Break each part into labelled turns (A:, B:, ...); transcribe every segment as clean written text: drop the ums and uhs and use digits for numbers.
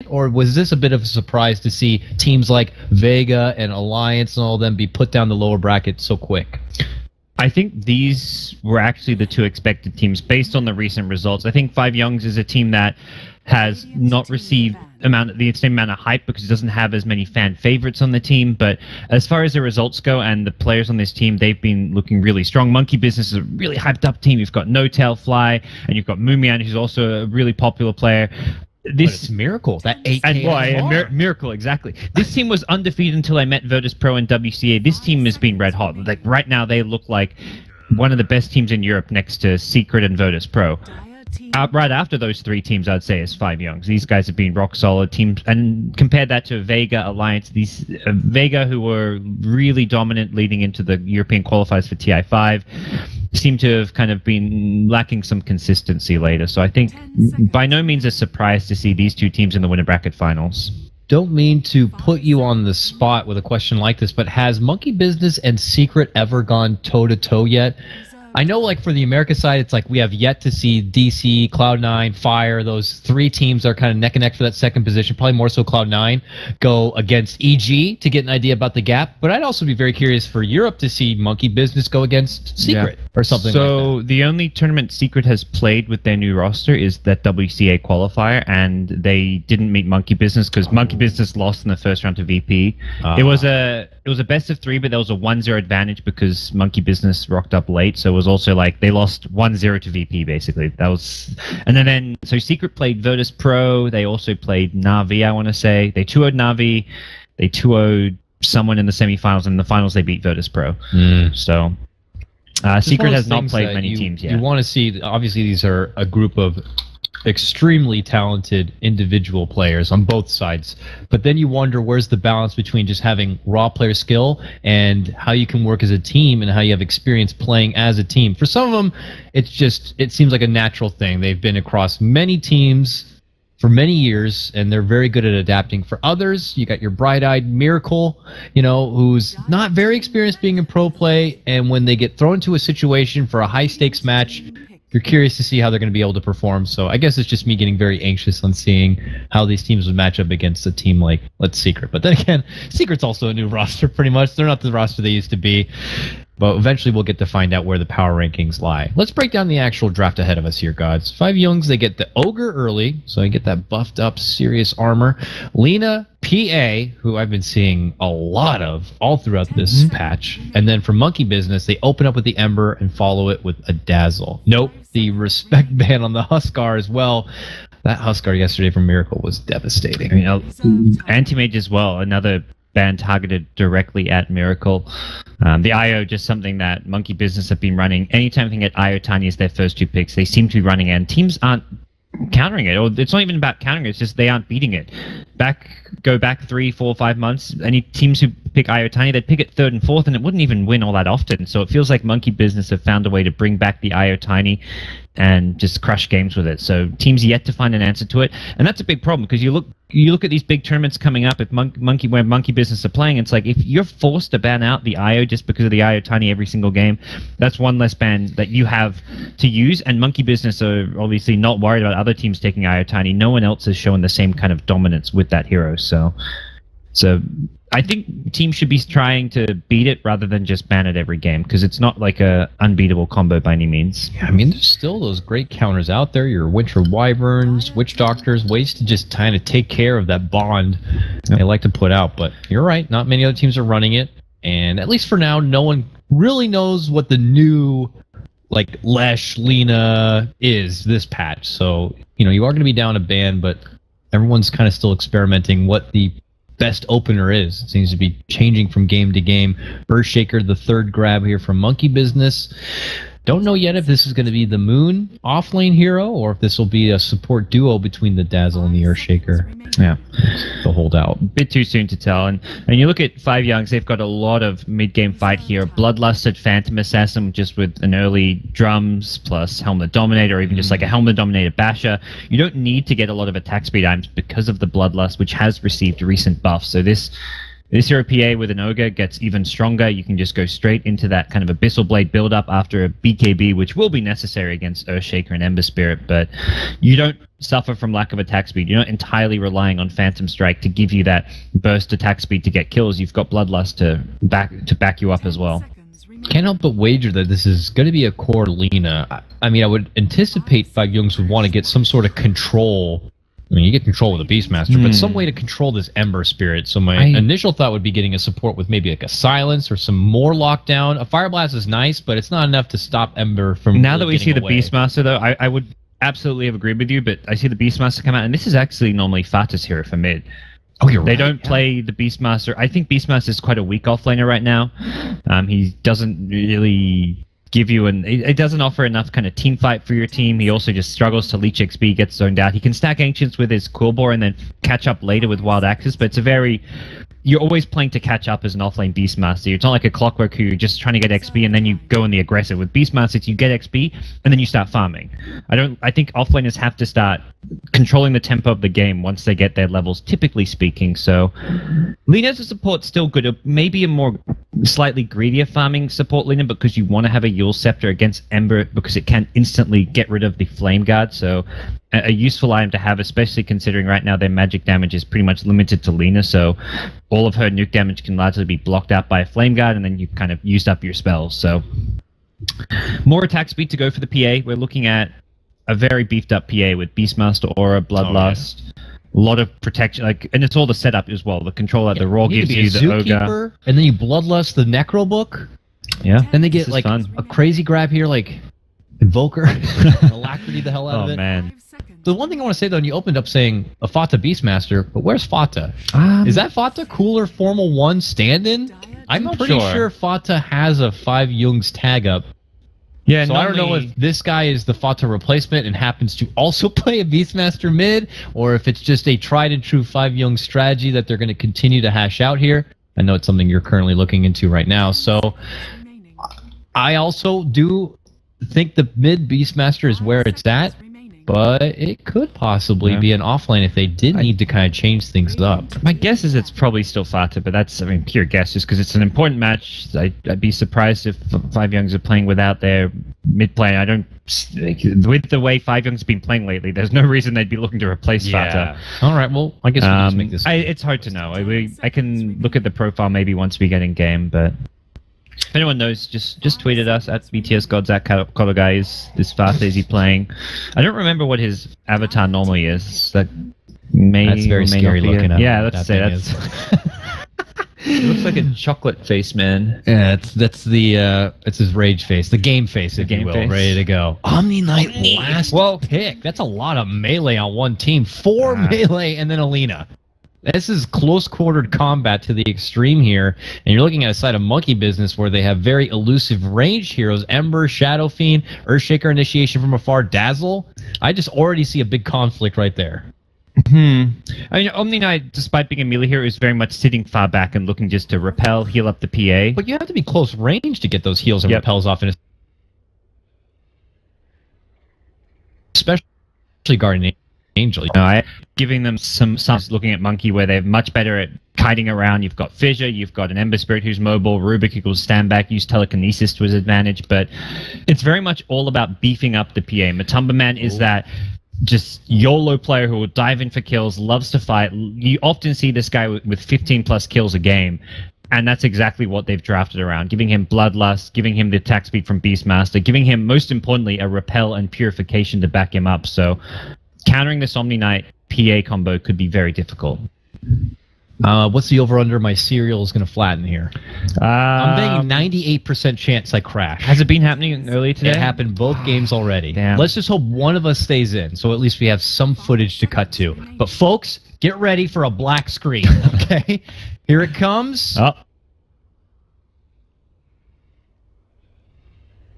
A: or was this a bit of a surprise to see teams like Vega and Alliance and all of them be put down the lower bracket so quick?
B: I think these were actually the two expected teams based on the recent results. I think 5JuNGz is a team that has not received the same amount of hype because it doesn't have as many fan favorites on the team. But as far as the results go and the players on this team, they've been looking really strong. Monkey Business is a really hyped up team. You've got No Tail Fly, and you've got Mumian, who's also a really popular player.
A: It's Miracle, that 8K
B: Miracle, exactly. This team was undefeated until I met Virtus Pro and WCA. This team has been red hot. Like right now, they look like one of the best teams in Europe next to Secret and Virtus Pro. Right after those three teams, I'd say, is 5JuNGz. These guys have been rock solid teams, and compared that to Vega Alliance, these Vega, who were really dominant leading into the European qualifiers for TI5, seem to have kind of been lacking some consistency later. So I think by no means a surprise to see these two teams in the winner bracket finals.
A: Don't mean to put you on the spot with a question like this, but has Monkey Business and Secret ever gone toe-to-toe yet? I know, like, for the America side, it's like we have yet to see DC, Cloud9, Fire, those three teams are kind of neck and neck for that second position, probably more so Cloud9, go against EG to get an idea about the gap. But I'd also be very curious for Europe to see Monkey Business go against Secret or something like that.
B: So the only tournament Secret has played with their new roster is that WCA qualifier, and they didn't meet Monkey Business because Monkey Business lost in the first round to VP. It was a best of 3, but there was a 1-0 advantage because Monkey Business rocked up late, so it was also like they lost 1-0 to VP basically. That was, and then so Secret played Virtus Pro. They also played Na'Vi. I want to say they 2-0'd Na'Vi. They 2-0'd someone in the semifinals, and in the finals they beat Virtus Pro. So Secret has not played many teams yet.
A: You want to see, obviously these are a group of extremely talented individual players on both sides, but then you wonder where's the balance between just having raw player skill and how you can work as a team and how you have experience playing as a team. For some of them, it seems like a natural thing. They've been across many teams for many years, and they're very good at adapting. For others, you got your bright-eyed Miracle, who's not very experienced being in pro play, and when they get thrown into a situation for a high-stakes match, you're curious to see how they're going to be able to perform. So I guess it's just me getting very anxious on seeing how these teams would match up against a team like, let's Secret. But then again, Secret's also a new roster pretty much. They're not the roster they used to be. But eventually we'll get to find out where the power rankings lie. Let's break down the actual draft ahead of us here, gods. 5JuNGz, they get the Ogre early, so they get that buffed up serious armor. Lina, PA, who I've been seeing a lot of all throughout this patch. And then for Monkey Business, they open up with the Ember and follow it with a Dazzle. Nope, the respect ban on the Huskar as well. That Huskar yesterday from Miracle was devastating.
B: Anti-Mage as well, another ban targeted directly at Miracle. The IO, just something that Monkey Business have been running. Anytime they get IO Tiny as their first 2 picks, they seem to be running it, and teams aren't countering it, or it's not even about countering it, it's just they aren't beating it. Go back 3, 4, 5 months, any teams who pick IO Tiny, they'd pick it 3rd and 4th, and it wouldn't even win all that often. So it feels like Monkey Business have found a way to bring back the IO Tiny and just crush games with it. So teams yet to find an answer to it, and that's a big problem because you look at these big tournaments coming up. If where Monkey Business are playing, it's like if you're forced to ban out the IO just because of the IO Tiny every single game, that's one less ban that you have to use. And Monkey Business are obviously not worried about other teams taking IO Tiny. No one else has shown the same kind of dominance with that hero. So I think teams should be trying to beat it rather than just ban it every game, because it's not like a unbeatable combo by any means.
A: Yeah, I mean, there's still those great counters out there. Your Winter Wyverns, Witch Doctors, ways to just kind of take care of that bond they like to put out. But you're right, not many other teams are running it. And at least for now, no one really knows what the new Lesh, Lina is this patch. So, you are going to be down a ban, but everyone's kind of still experimenting what the best opener is. It seems to be changing from game to game. Earthshaker, the 3rd grab here from Monkey Business. Don't know yet if this is going to be the Moon offlane hero or if this will be a support duo between the Dazzle and the Earthshaker.
B: Yeah,
A: the holdout.
B: Bit too soon to tell. And you look at 5JuNGz, they've got a lot of mid-game fight here. Bloodlusted Phantom Assassin just with an early drums plus Helmet Dominator, or even just like a Helmet Dominator Basher. You don't need to get a lot of attack speed items because of the Bloodlust, which has received recent buffs. So this This hero PA with an Ogre gets even stronger. You can just go straight into that kind of Abyssal Blade build-up after a BKB, which will be necessary against Earthshaker and Ember Spirit, but you don't suffer from lack of attack speed. You're not entirely relying on Phantom Strike to give you that burst attack speed to get kills. You've got Bloodlust to back you up as well.
A: Can't help but wager that this is going to be a core Lina. I mean, I would anticipate 5JuNGz would want to get some sort of control. I mean, you get control with a Beastmaster, but some way to control this Ember Spirit. So my initial thought would be getting a support with maybe like a Silence or some more lockdown. A Fire Blast is nice, but it's not enough to stop Ember from
B: Now that we see the
A: away.
B: Beastmaster, though, I would absolutely have agreed with you, but I see the Beastmaster come out, and this is actually normally Fata's hero for mid.
A: Oh, you're
B: They
A: right,
B: don't play the Beastmaster. I think Beastmaster is quite a weak offlaner right now. He doesn't really give you it doesn't offer enough kind of team fight for your team. He also just struggles to leech XP, gets zoned out. He can stack Ancients with his Quillbore and then catch up later with Wild Axes, but it's a very... You're always playing to catch up as an offlane Beastmaster. It's not like a Clockwork who you're just trying to get XP and then you go in the aggressive. With Beastmasters, you get XP and then you start farming. I think offlaners have to start controlling the tempo of the game once they get their levels, typically speaking. So Lina as a support still good. Maybe a more slightly greedier farming support Lina because you want to have a Yule Scepter against Ember because it can instantly get rid of the Flame Guard. So a useful item to have, especially considering right now their magic damage is pretty much limited to Lina, so all of her nuke damage can largely be blocked out by a Flame Guard, and then you've kind of used up your spells. So more attack speed to go for the PA. We're looking at a very beefed up PA with Beastmaster Aura, Bloodlust, a lot of protection, and it's all the setup as well. The controller, the Raw gives you the Ogre,
A: and then you Bloodlust the Necro Book.
B: Yeah,
A: then they get like a crazy grab here, like Invoker, Alacrity the hell out of it.
B: Oh man.
A: The one thing I want to say, though, and you opened up saying a Fata Beastmaster, but where's Fata? Is that Fata cooler Formal 1 stand-in? I'm pretty sure Fata has a 5JuNGz tag up.
B: Yeah,
A: so I don't know if this guy is the Fata replacement and happens to also play a Beastmaster mid, or if it's just a tried-and-true 5JuNGz strategy that they're going to continue to hash out here. I know it's something you're currently looking into right now. So I also do think the mid Beastmaster is where it's at. But it could possibly be an offlane if they did need to kind of change things up.
B: My guess is it's probably still Fata, but that's, pure guess just because it's an important match. I'd be surprised if 5JuNGz are playing without their mid player. With the way 5JuNGz has been playing lately, there's no reason they'd be looking to replace Fata.
A: All right, well, I guess we'll just make this...
B: It's hard to know. I can look at the profile maybe once we get in game, but... If anyone knows, just tweet at us at BTSGods at Kologai. Is Fata is he playing? I don't remember what his avatar normally is. That's
A: very scary looking.
B: Yeah, let's say that's. It looks like a chocolate face, man.
A: Yeah, that's his rage face, the game face, if you will, ready to go. Omni Knight last pick. That's a lot of melee on one team. 4 melee and then Alina. This is close-quartered combat to the extreme here, and you're looking at a side of Monkey Business where they have very elusive ranged heroes: Ember, Shadow Fiend, Earthshaker, Initiation from afar, Dazzle. I just already see a big conflict right there.
B: Omni Knight, despite being a melee hero, is very much sitting far back and looking just to repel, heal up the PA.
A: But you have to be close range to get those heals and repels off, especially Guardian Angel.
B: Giving them some looking at Monkey where they're much better at kiting around. You've got Fissure, you've got an Ember Spirit who's mobile, Rubik equals stand back, use telekinesis to his advantage, but it's very much all about beefing up the PA. Matumba Man is that just YOLO player who will dive in for kills, loves to fight. You often see this guy with 15 plus kills a game, and that's exactly what they've drafted around, giving him Bloodlust, giving him the attack speed from Beastmaster, giving him, most importantly, a Repel and Purification to back him up. So countering this Omni Knight PA combo could be very difficult.
A: What's the over-under my cereal is going to flatten here? I'm betting 98% chance I crash.
B: Has it been happening earlier today?
A: It happened both games already.
B: Damn.
A: Let's just hope one of us stays in, so at least we have some footage to cut to. But folks, get ready for a black screen, okay? Here it comes.
B: Oh.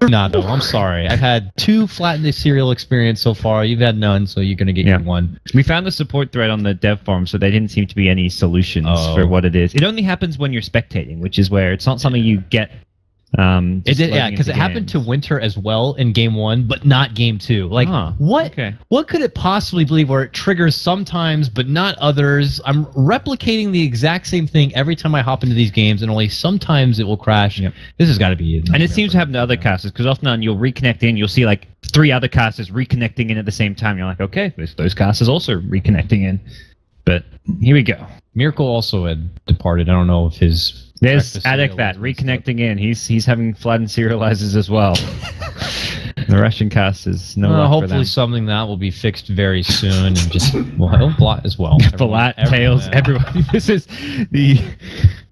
A: Nah, though, I'm sorry. I've had 2 flatten the cereal experience so far. You've had none, so you're going to get one.
B: We found the support thread on the dev forum, so there didn't seem to be any solutions for what it is. It only happens when you're spectating, which is where it's not something you get
A: It did, yeah, because it happened to Winter as well in game 1, but not game 2. Like, what could it possibly be where it triggers sometimes, but not others? I'm replicating the exact same thing every time I hop into these games, and only sometimes it will crash. Yep. This has got to be it.
B: And it seems to happen to other casters, because often you'll reconnect in, you'll see like 3 other casters reconnecting in at the same time. You're like, okay, those casters also reconnecting in. But here we go.
A: Miracle also had departed. I don't know if his...
B: There's Adek that reconnecting in. He's having flattened serializers as well. The Russian cast is no luck
A: hopefully
B: for them.
A: Something that will be fixed very soon, and just Blat as well.
B: Blat, Tails, everyone. This is the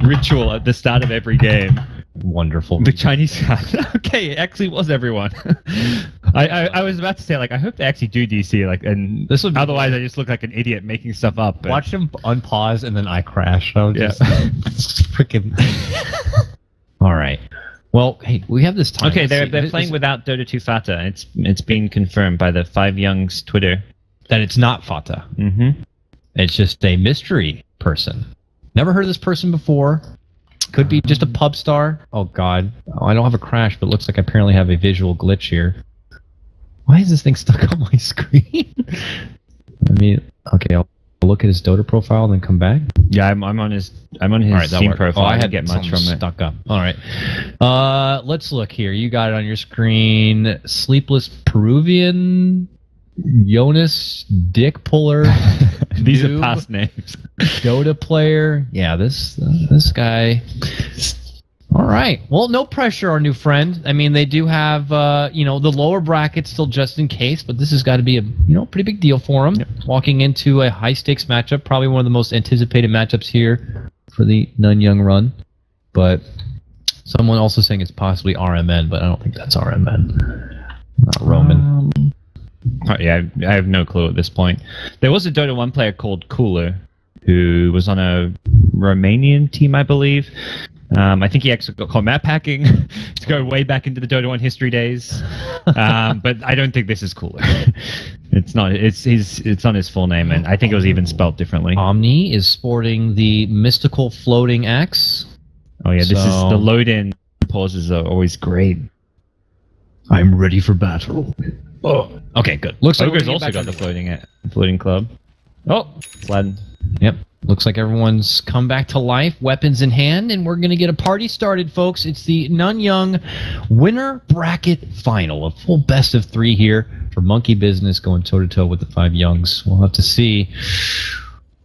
B: ritual at the start of every game.
A: Wonderful.
B: The Chinese cast. Okay, it actually was everyone. I was about to say, like, I hope they actually do DC, like, and this would be otherwise I just look like an idiot making stuff up. But...
A: Watch him unpause and then I crash. So just freaking. All right. Well, hey, we have this time.
B: Okay, they're playing without Dota 2 Fata. It's been confirmed by the 5JuNGz Twitter
A: that it's not Fata.
B: Mm-hmm.
A: It's just a mystery person. Never heard of this person before. Could be just a pub star. Oh God, I don't have a crash, but it looks like I apparently have a visual glitch here. Why is this thing stuck on my screen? I mean, okay, I'll look at his Dota profile and then come back.
B: Yeah, I'm on his Steam profile.
A: I
B: didn't get much from it.
A: Stuck up. All right, let's look here. You got it on your screen. Sleepless Peruvian, Jonas Dick Puller.
B: These are past names.
A: Dota player. Yeah, this guy. All right. Well, no pressure, our new friend. I mean, they do have, the lower bracket still just in case, but this has got to be a, pretty big deal for him. Yep. Walking into a high-stakes matchup, probably one of the most anticipated matchups here for the Nanyang run. But someone also saying it's possibly RMN, but I don't think that's RMN. Not Roman.
B: Yeah, I have no clue at this point. There was a Dota 1 player called Cooler, who was on a Romanian team, I believe. I think he actually got called map hacking to go way back into the Dota 1 history days. But I don't think this is Cooler. It's not. It's not his full name, and I think it was even spelled differently.
A: Omni is sporting the mystical floating axe.
B: Oh yeah, this is the load-in pauses are always great.
A: I'm ready for battle. Oh, okay, good.
B: Looks like Ogre's also got the floating club. Oh, flattened.
A: Yep. Looks like everyone's come back to life, weapons in hand, and we're going to get a party started, folks. It's the Nanyang Winner Bracket Final, a full best of 3 here for Monkey Business going toe-to-toe with the 5JuNGz. We'll have to see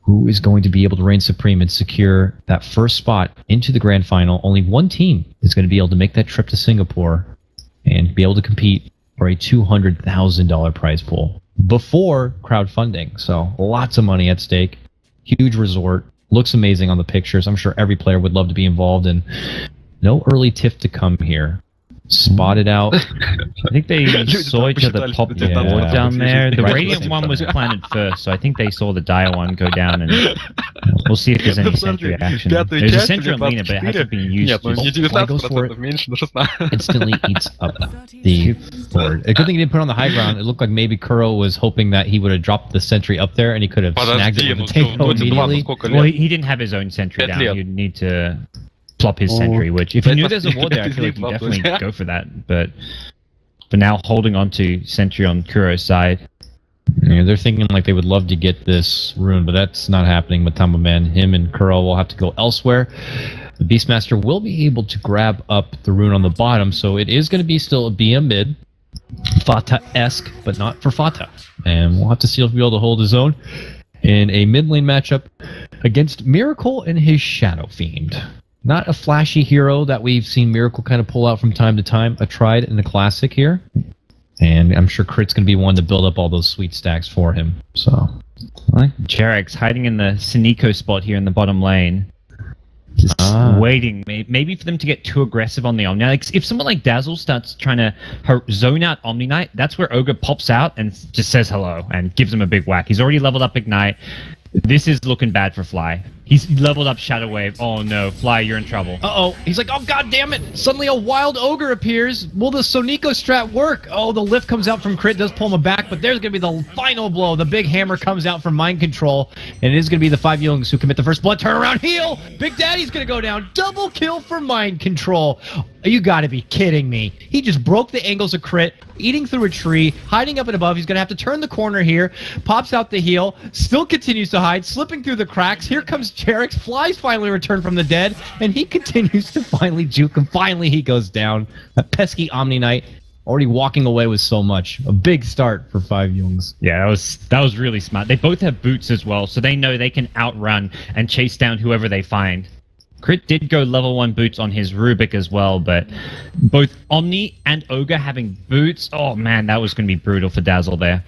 A: who is going to be able to reign supreme and secure that first spot into the grand final. Only one team is going to be able to make that trip to Singapore and be able to compete for a $200,000 prize pool before crowdfunding. So lots of money at stake. Huge resort. Looks amazing on the pictures. I'm sure every player would love to be involved, and no early tiff to come here. Spotted out.
B: I think they saw each other pop down there. The Radiant one was planted first, so I think they saw the Dire one go down, and we'll see if there's any sentry action. There's a sentry on Lena, but it hasn't been used.
A: Goes for it. Instantly eats up the board. A good thing he didn't put it on the high ground. It looked like maybe Kuro was hoping that he would have dropped the sentry up there, and he could have snagged it with the takeover immediately.
B: Well, he didn't have his own sentry down. You'd need to plop his sentry, which if you knew there's a ward there, I feel like you definitely go for that. But for now, holding on to sentry on Kuro's side.
A: Yeah, they're thinking like they would love to get this rune, but that's not happening with Tamaman. Him and Kuro will have to go elsewhere. The Beastmaster will be able to grab up the rune on the bottom, so it is going to be still a BM mid. Fata-esque, but not for Fata. And we'll have to see if he'll be able to hold his own in a mid lane matchup against Miracle and his Shadow Fiend. Not a flashy hero that we've seen Miracle kind of pull out from time to time. A tried in the classic here. And I'm sure Crit's going to be one to build up all those sweet stacks for him. So,
B: Jarek's hiding in the Siniko spot here in the bottom lane. Just waiting, maybe for them to get too aggressive on the Omni. Like, if someone like Dazzle starts trying to zone out Omni Knight, that's where Ogre pops out and just says hello and gives him a big whack. He's already leveled up Ignite. This is looking bad for Fly. He's leveled up Shadow Wave. Oh no, Fly, you're in trouble.
A: Uh-oh. He's like, oh, god damn it. Suddenly a wild ogre appears. Will the Sonico strat work? Oh, the lift comes out from crit, does pull him back, but there's going to be the final blow. The big hammer comes out from mind control, and it is going to be the 5JuNGz who commit the first blood. Turnaround heal. Big Daddy's going to go down. Double kill for mind control. You got to be kidding me. He just broke the angles of crit, eating through a tree, hiding up and above. He's going to have to turn the corner here. Pops out the heal, still continues to hide, slipping through the cracks. Here comes JuNGz. Flies finally returned from the dead, and he continues to finally juke him. Finally, he goes down. That pesky Omni Knight already walking away with so much. A big start for 5JuNGz.
B: Yeah, that was really smart. They both have boots as well, so they know they can outrun and chase down whoever they find. Crit did go level 1 boots on his Rubik as well, but both Omni and Ogre having boots, oh man, that was going to be brutal for Dazzle there.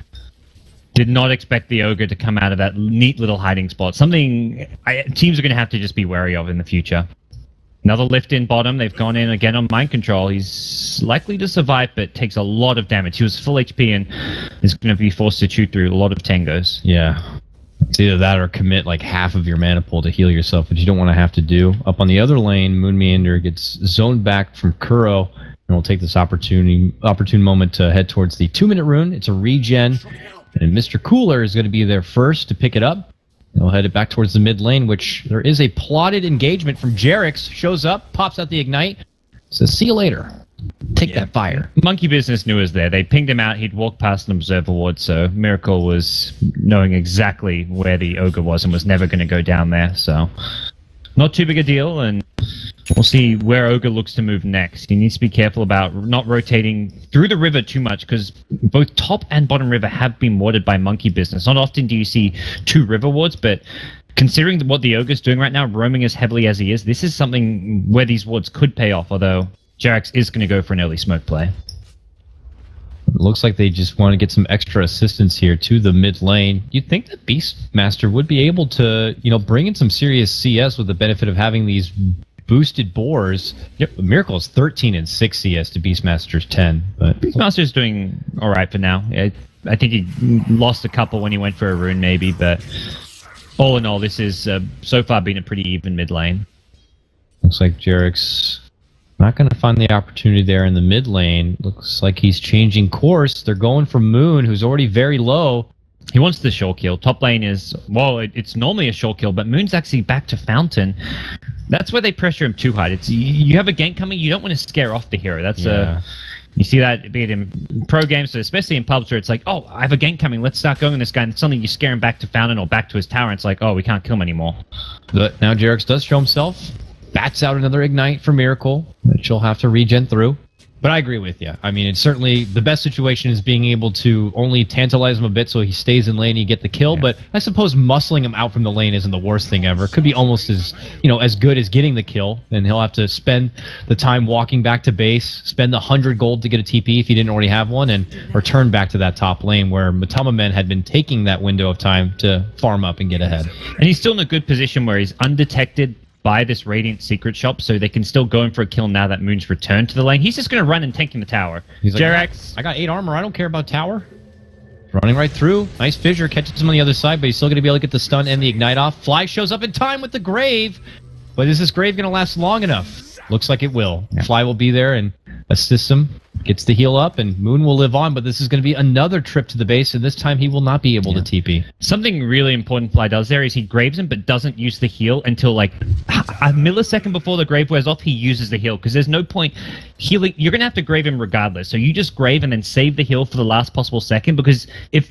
B: Did not expect the Ogre to come out of that neat little hiding spot. Something teams are going to have to just be wary of in the future. Another lift in bottom. They've gone in again on mind control. He's likely to survive, but takes a lot of damage. He was full HP and is going to be forced to chew through a lot of tangos.
A: Yeah. It's either that or commit like half of your mana pool to heal yourself, which you don't want to have to do. Up on the other lane, Moon Meander gets zoned back from Kuro, and we'll take this opportune moment to head towards the 2-minute rune. It's a regen, and Mr. Cooler is going to be there first to pick it up. They'll head it back towards the mid lane, which there is a plotted engagement from JuNGz. Shows up, pops out the ignite, says, see you later. Take that fire.
B: Monkey Business knew he was there. They pinged him out. He'd walked past an observer ward, so Miracle was knowing exactly where the Ogre was and was never going to go down there. So not too big a deal, and we'll see where Ogre looks to move next. He needs to be careful about not rotating through the river too much, because both top and bottom river have been warded by Monkey Business. Not often do you see 2 river wards, but considering what the Ogre's doing right now, roaming as heavily as he is, this is something where these wards could pay off, although JuNGz is going to go for an early smoke play.
A: It looks like they just want to get some extra assistance here to the mid lane. You'd think that Beastmaster would be able to, bring in some serious CS with the benefit of having these boosted boars. Yep, Miracle is 13 and 6 CS to Beastmaster's 10. But
B: Beastmaster's doing all right for now. I think he lost a couple when he went for a rune, maybe, but all in all, this is so far been a pretty even mid lane.
A: Looks like JuNGz not going to find the opportunity there in the mid lane. Looks like he's changing course. They're going for Moon, who's already very low.
B: He wants the short kill. Top lane is, well, it's normally a short kill, but Moon's actually back to Fountain. That's where they pressure him too hard. It's you have a gank coming, you don't want to scare off the hero. That's you see that be it in pro games, so especially in pubs where it's like, oh, I have a gank coming, let's start going on this guy, and suddenly you scare him back to Fountain or back to his tower, and it's like, oh, we can't kill him anymore.
A: But now JuNGz does show himself. Bats out another ignite for Miracle, which she'll have to regen through. But I agree with you. I mean, it's certainly the best situation is being able to only tantalize him a bit so he stays in lane and you get the kill. Yeah. But I suppose muscling him out from the lane isn't the worst thing ever. It could be almost as, as good as getting the kill. And he'll have to spend the time walking back to base, spend the 100 gold to get a TP if he didn't already have one, and return back to that top lane where Matama Men had been taking that window of time to farm up and get ahead.
B: And he's still in a good position where he's undetected by this Radiant secret shop, so they can still go in for a kill now that Moon's returned to the lane. He's just going to run and tank in the tower.
A: He's like, JuNGz, I got 8 armor. I don't care about tower. Running right through. Nice fissure. Catches him on the other side, but he's still going to be able to get the stun and the ignite off. Fly shows up in time with the Grave. But is this Grave going to last long enough? Looks like it will. Yeah. Fly will be there and assist him. Gets the heal up, and Moon will live on, but this is going to be another trip to the base, and this time he will not be able to TP.
B: Something really important Fly does there is he graves him, but doesn't use the heal until like a millisecond before the grave wears off. He uses the heal, because there's no point healing. You're going to have to grave him regardless, so you just grave and then save the heal for the last possible second, because if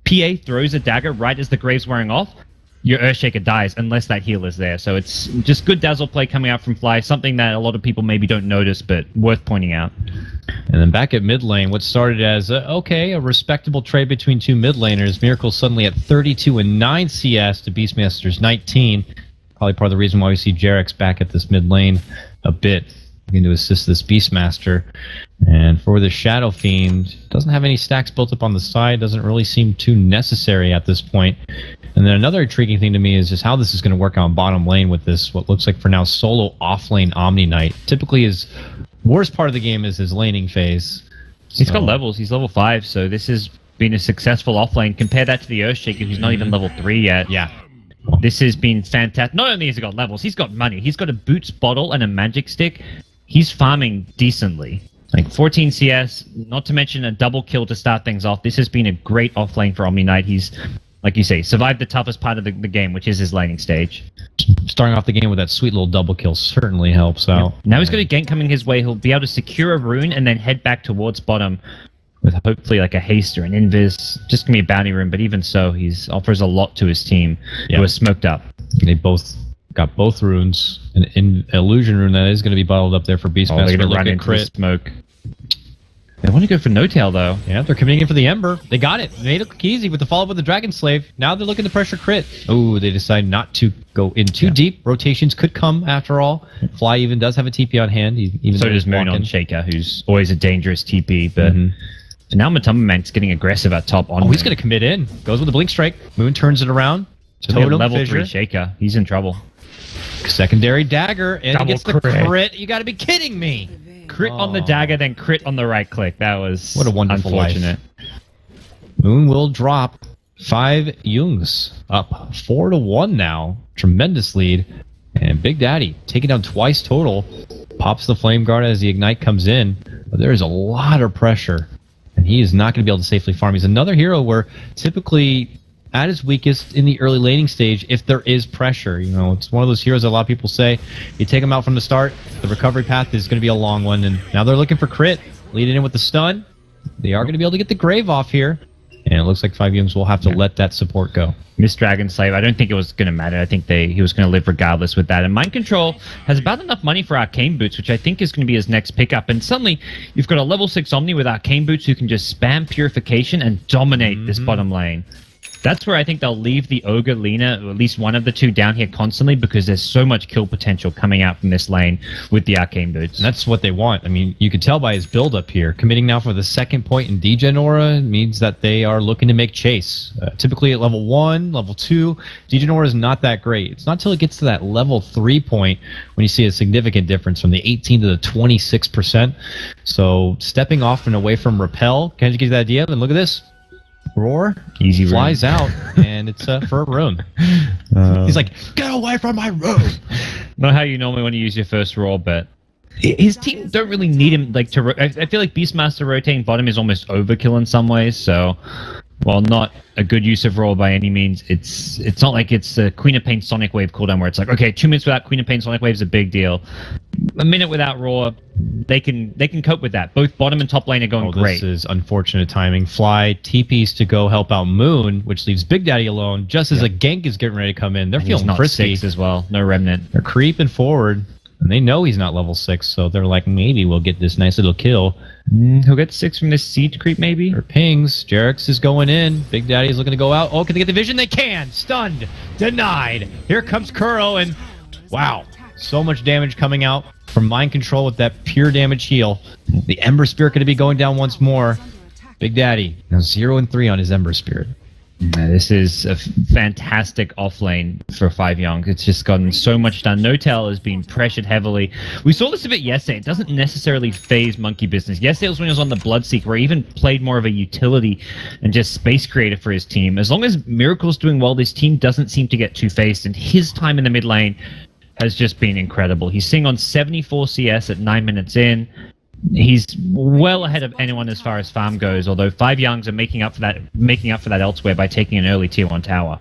B: PA throws a dagger right as the grave's wearing off, your Earthshaker dies unless that heal is there. So it's just good dazzle play coming out from Fly, something that a lot of people maybe don't notice, but worth pointing out.
A: And then back at mid lane, what started as, a respectable trade between 2 mid laners, Miracle suddenly at 32 and 9 CS to Beastmaster's 19. Probably part of the reason why we see JuNGz back at this mid lane a bit, looking to assist this Beastmaster. And for the Shadow Fiend, doesn't have any stacks built up on the side, doesn't really seem too necessary at this point. And then another intriguing thing to me is just how this is going to work on bottom lane with this, what looks like for now, solo off-lane Omni Knight. Typically his worst part of the game is his laning phase.
B: He's got levels, he's level 5, so this has been a successful off-lane. Compare that to the Earthshaker, who's not even level 3 yet.
A: Yeah.
B: This has been fantastic. Not only has he got levels, he's got money. He's got a boots bottle and a magic stick. He's farming decently. Like 14 CS, not to mention a double kill to start things off. This has been a great offlane for Omni Knight. He's, like you say, survived the toughest part of the game, which is his laning stage.
A: Starting off the game with that sweet little double kill certainly helps out.
B: Now he's got a gank coming his way. He'll be able to secure a rune and then head back towards bottom with hopefully like a haste or an invis. Just gonna be a bounty rune, but even so, he offers a lot to his team who are smoked up.
A: They both got both runes. An illusion rune that is going to be bottled up there for Beastmaster.
B: They're going to run into the smoke. They want to go for no-tail, though.
A: Yeah, they're committing in for the Ember. They got it. They made it look easy with the follow-up with the Dragon Slave. Now they're looking to pressure crit. Oh, they decide not to go in too deep. Rotations could come, after all. Fly even does have a TP on hand. Even
B: so does Moon on Shaker, who's always a dangerous TP. But now Matumbaman's getting aggressive at top on
A: he's going to commit in. Goes with the Blink Strike. Moon turns it around.
B: Totem, level 3 Shaker. He's in trouble.
A: Secondary dagger, and he gets the
B: crit.
A: You got to be kidding me!
B: Crit on the dagger, then crit on the right click. That was
A: what a wonderful
B: unfortunate.
A: Life. Moon will drop 5JuNGz up 4-1 now. Tremendous lead, and Big Daddy taking down twice total. Pops the Flame Guard as the Ignite comes in, but there is a lot of pressure, and he is not going to be able to safely farm. He's another hero where typically at his weakest in the early laning stage if there is pressure. You know, it's one of those heroes that a lot of people say, you take him out from the start, the recovery path is going to be a long one, and now they're looking for crit. Leading in with the stun. They are going to be able to get the Grave off here, and it looks like 5JuNGz will have to let that support go.
B: Miss Dragon Slave, I don't think it was going to matter. I think he was going to live regardless with that. And Mind Control has about enough money for Arcane Boots, which I think is going to be his next pickup. And suddenly, you've got a level 6 Omni with Arcane Boots who can just spam Purification and dominate this bottom lane. That's where I think they'll leave the Ogre, Lina, or at least one of the two down here constantly, because there's so much kill potential coming out from this lane with the Arcane Boots.
A: And that's what they want. I mean, you could tell by his build up here. Committing now for the second point in Degen Aura means that they are looking to make chase. Typically at level 1, level 2, Degen Aura is not that great. It's not until it gets to that level 3 point when you see a significant difference from the 18 to the 26%. So stepping off and away from Repel, can you get the idea? And look at this. Roar,
B: easy
A: flies out, and it's for a rune. He's like, get away from my rune!
B: Not how you normally want to use your first roar, but his team don't really need him. Like I feel like Beastmaster rotating bottom is almost overkill in some ways. So, while not a good use of roar by any means, it's not like it's a Queen of Pain Sonic Wave cooldown where it's like, okay, 2 minutes without Queen of Pain Sonic Wave is a big deal. A minute without roar, they can cope with that. Both bottom and top lane are going great.
A: This is unfortunate timing. Fly TPs to go help out Moon, which leaves Big Daddy alone just as a gank is getting ready to come in. They're feeling frisky
B: 6 as well. No remnant.
A: They're creeping forward, and they know he's not level 6, so they're like, maybe we'll get this nice little kill.
B: He'll get 6 from this siege creep, maybe.
A: Or pings. Jerix is going in. Big Daddy is looking to go out. Oh, can they get the vision? They can. Stunned. Denied. Here comes Kuro, and wow, so much damage coming out from Mind Control with that pure damage heal. The Ember Spirit going to be going down once more. Big Daddy now 0-3 on his Ember Spirit.
B: This is a fantastic offlane for 5JuNGz. It's just gotten so much done. No-Tail has been pressured heavily. We saw this a bit yesterday. It doesn't necessarily phase Monkey Business. Yesterday was when he was on the Bloodseeker, where he even played more of a utility and just space creator for his team. As long as Miracle's doing well, this team doesn't seem to get too phased, and his time in the mid lane has just been incredible. He's sitting on 74 CS at 9 minutes in. He's well ahead of anyone as far as farm goes, although 5JuNGz are making up for that elsewhere by taking an early tier 1 tower.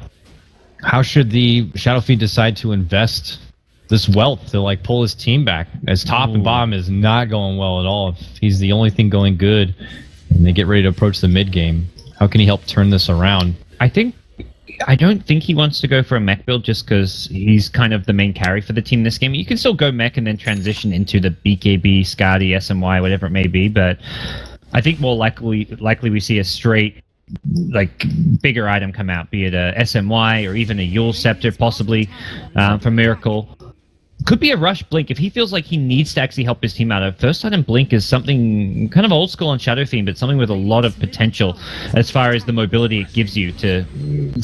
A: How should the Shadow Fiend decide to invest this wealth to like pull his team back, as top and bottom is not going well at all? If he's the only thing going good and they get ready to approach the mid game, how can he help turn this around?
B: I don't think he wants to go for a mech build just because he's kind of the main carry for the team this game. You can still go mech and then transition into the BKB, Skadi, SMY, whatever it may be, but I think more likely we see a straight, like, bigger item come out, be it a SMY or even a Yule Scepter, possibly, from Miracle. Could be a Rush Blink if he feels like he needs to actually help his team out. A first item Blink is something kind of old school on Shadow Fiend, but something with a lot of potential as far as the mobility it gives you to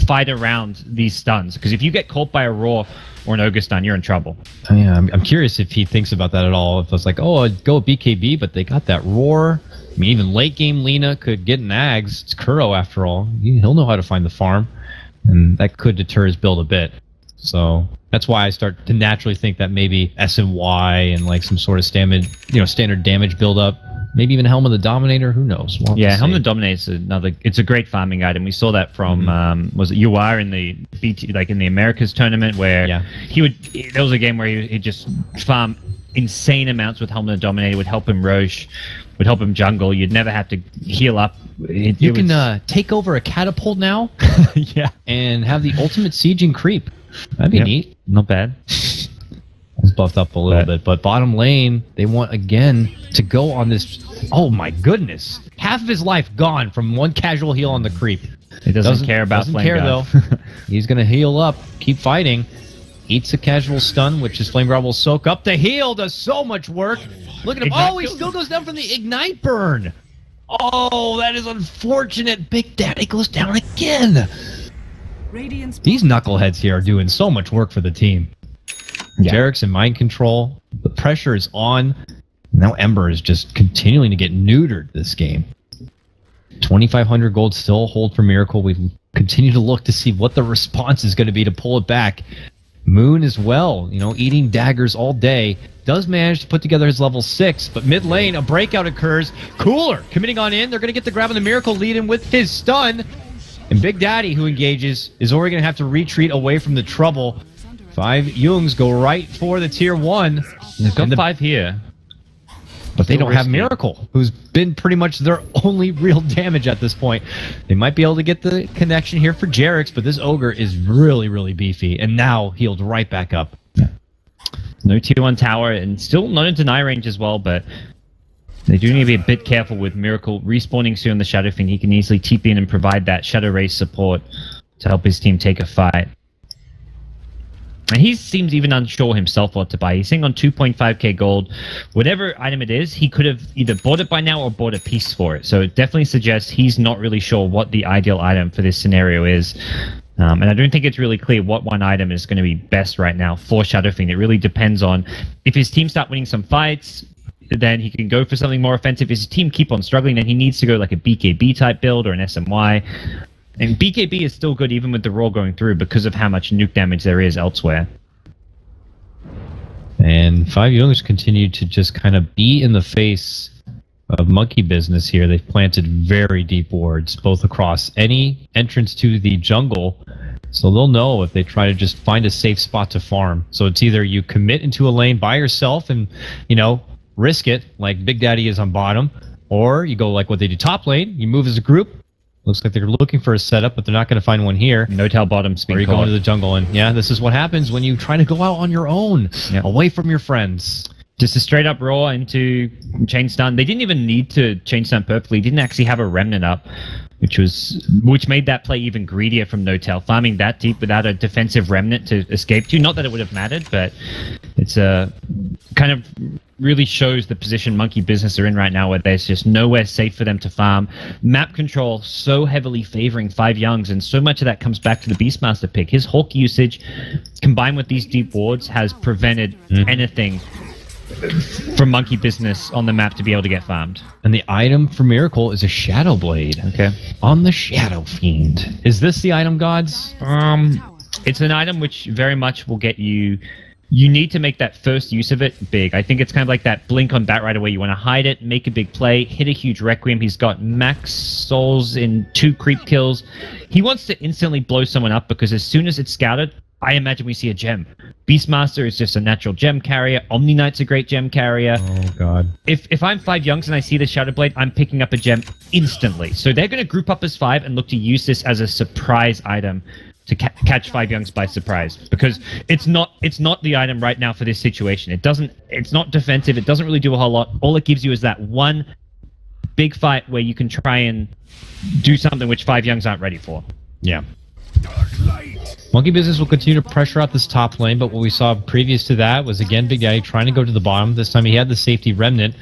B: fight around these stuns. Because if you get caught by a Roar or an Ogre stun, you're in trouble.
A: Yeah, I'm curious if he thinks about that at all. If it's like, oh, I'd go with BKB, but they got that Roar. I mean, even late game Lina could get nags. It's Kuro after all. He'll know how to find the farm, and that could deter his build a bit. So that's why I start to naturally think that maybe SNY and like some sort of standard damage buildup. Maybe even Helm of the Dominator. Who knows? We'll
B: Helm of the Dominator is another. It's a great farming item. We saw that from was it UR in the BT, like in the Americas tournament, where he would. There was a game where he'd just farm insane amounts with Helm of the Dominator. Would help him Roche, would help him jungle. You'd never have to heal up.
A: You can take over a catapult now, and have the ultimate sieging creep. That'd be neat.
B: Not bad.
A: It's buffed up a little bit, but bottom lane, they want again to go on this. Oh my goodness! Half of his life gone from one casual heal on the creep.
B: He doesn't care about
A: Doesn't care though. He's gonna heal up, keep fighting. Eats a casual stun, which his Flame Guard will soak up. The heal does so much work. Look at him. Oh, he still goes down from the Ignite burn. Oh, that is unfortunate. Big Daddy goes down again. These knuckleheads here are doing so much work for the team. JerAx in mind control. The pressure is on. Now Ember is just continuing to get neutered this game. 2,500 gold still hold for Miracle. We continue to look to see what the response is going to be to pull it back. Moon as well, eating daggers all day. Does manage to put together his level 6, but mid lane, a breakout occurs. Cooler committing on in. They're going to get the grab on the Miracle, lead in with his stun. And Big Daddy, who engages, is already going to have to retreat away from the trouble. 5JuNGz go right for the tier 1.
B: They've got 5 here.
A: But they don't have Miracle, who's been pretty much their only real damage at this point. They might be able to get the connection here for JerAx, but this Ogre is really, really beefy. And now healed right back up.
B: No tier 1 tower, and still not in deny range as well, but they do need to be a bit careful with Miracle respawning soon on the Shadow Fiend. He can easily TP in and provide that Shadow Race support to help his team take a fight. And he seems even unsure himself what to buy. He's sitting on 2.5k gold. Whatever item it is, he could have either bought it by now or bought a piece for it. So it definitely suggests he's not really sure what the ideal item for this scenario is. And I don't think it's really clear what one item is going to be best right now for Shadow Fiend. It really depends on if his team start winning some fights, then he can go for something more offensive. If his team keep on struggling, then he needs to go like a BKB type build or an SMY. And BKB is still good even with the Roar going through because of how much nuke damage there is elsewhere.
A: And 5JuNGz continue to just kind of be in the face of monkey business here. They've planted very deep wards, both across any entrance to the jungle. So they'll know if they try to just find a safe spot to farm. So it's either you commit into a lane by yourself and, risk it, like Big Daddy is on bottom, or you go like what they do top lane, you move as a group. Looks like they're looking for a setup, but they're not going to find one here.
B: No tail bottoms being
A: Or you go into the jungle, and this is what happens when you try to go out on your own, away from your friends.
B: Just a straight up Roar into chain stun. They didn't even need to chain stun perfectly. Didn't actually have a remnant up, which made that play even greedier from No Tail. Farming that deep without a defensive remnant to escape to. Not that it would have mattered, but it's kind of really shows the position Monkey Business are in right now, where there's just nowhere safe for them to farm. Map control so heavily favoring 5JuNGz, and so much of that comes back to the Beastmaster pick. His Hawk usage, combined with these deep wards, has prevented anything from Monkey Business on the map to be able to get farmed.
A: And the item for Miracle is a Shadow Blade.
B: Okay.
A: On the Shadow Fiend. Is this the item, gods?
B: It's an item which very much will get you... You need to make that first use of it big. I think it's kind of like that blink on Bat right away. You want to hide it, make a big play, hit a huge Requiem. He's got max souls in 2 creep kills. He wants to instantly blow someone up because as soon as it's scouted, I imagine we see a gem. Beastmaster is just a natural gem carrier. Omni Knight's a great gem carrier.
A: Oh, God.
B: If I'm 5JuNGz and I see the Shadow Blade, I'm picking up a gem instantly. So they're going to group up as 5 and look to use this as a surprise item to catch 5JuNGz by surprise, because it's not the item right now for this situation. It's not defensive. It doesn't really do a whole lot. All it gives you is that one big fight where you can try and do something which 5JuNGz aren't ready for.
A: Yeah. Monkey Business will continue to pressure out this top lane, but what we saw previous to that was, again, Big Daddy trying to go to the bottom. This time he had the safety remnant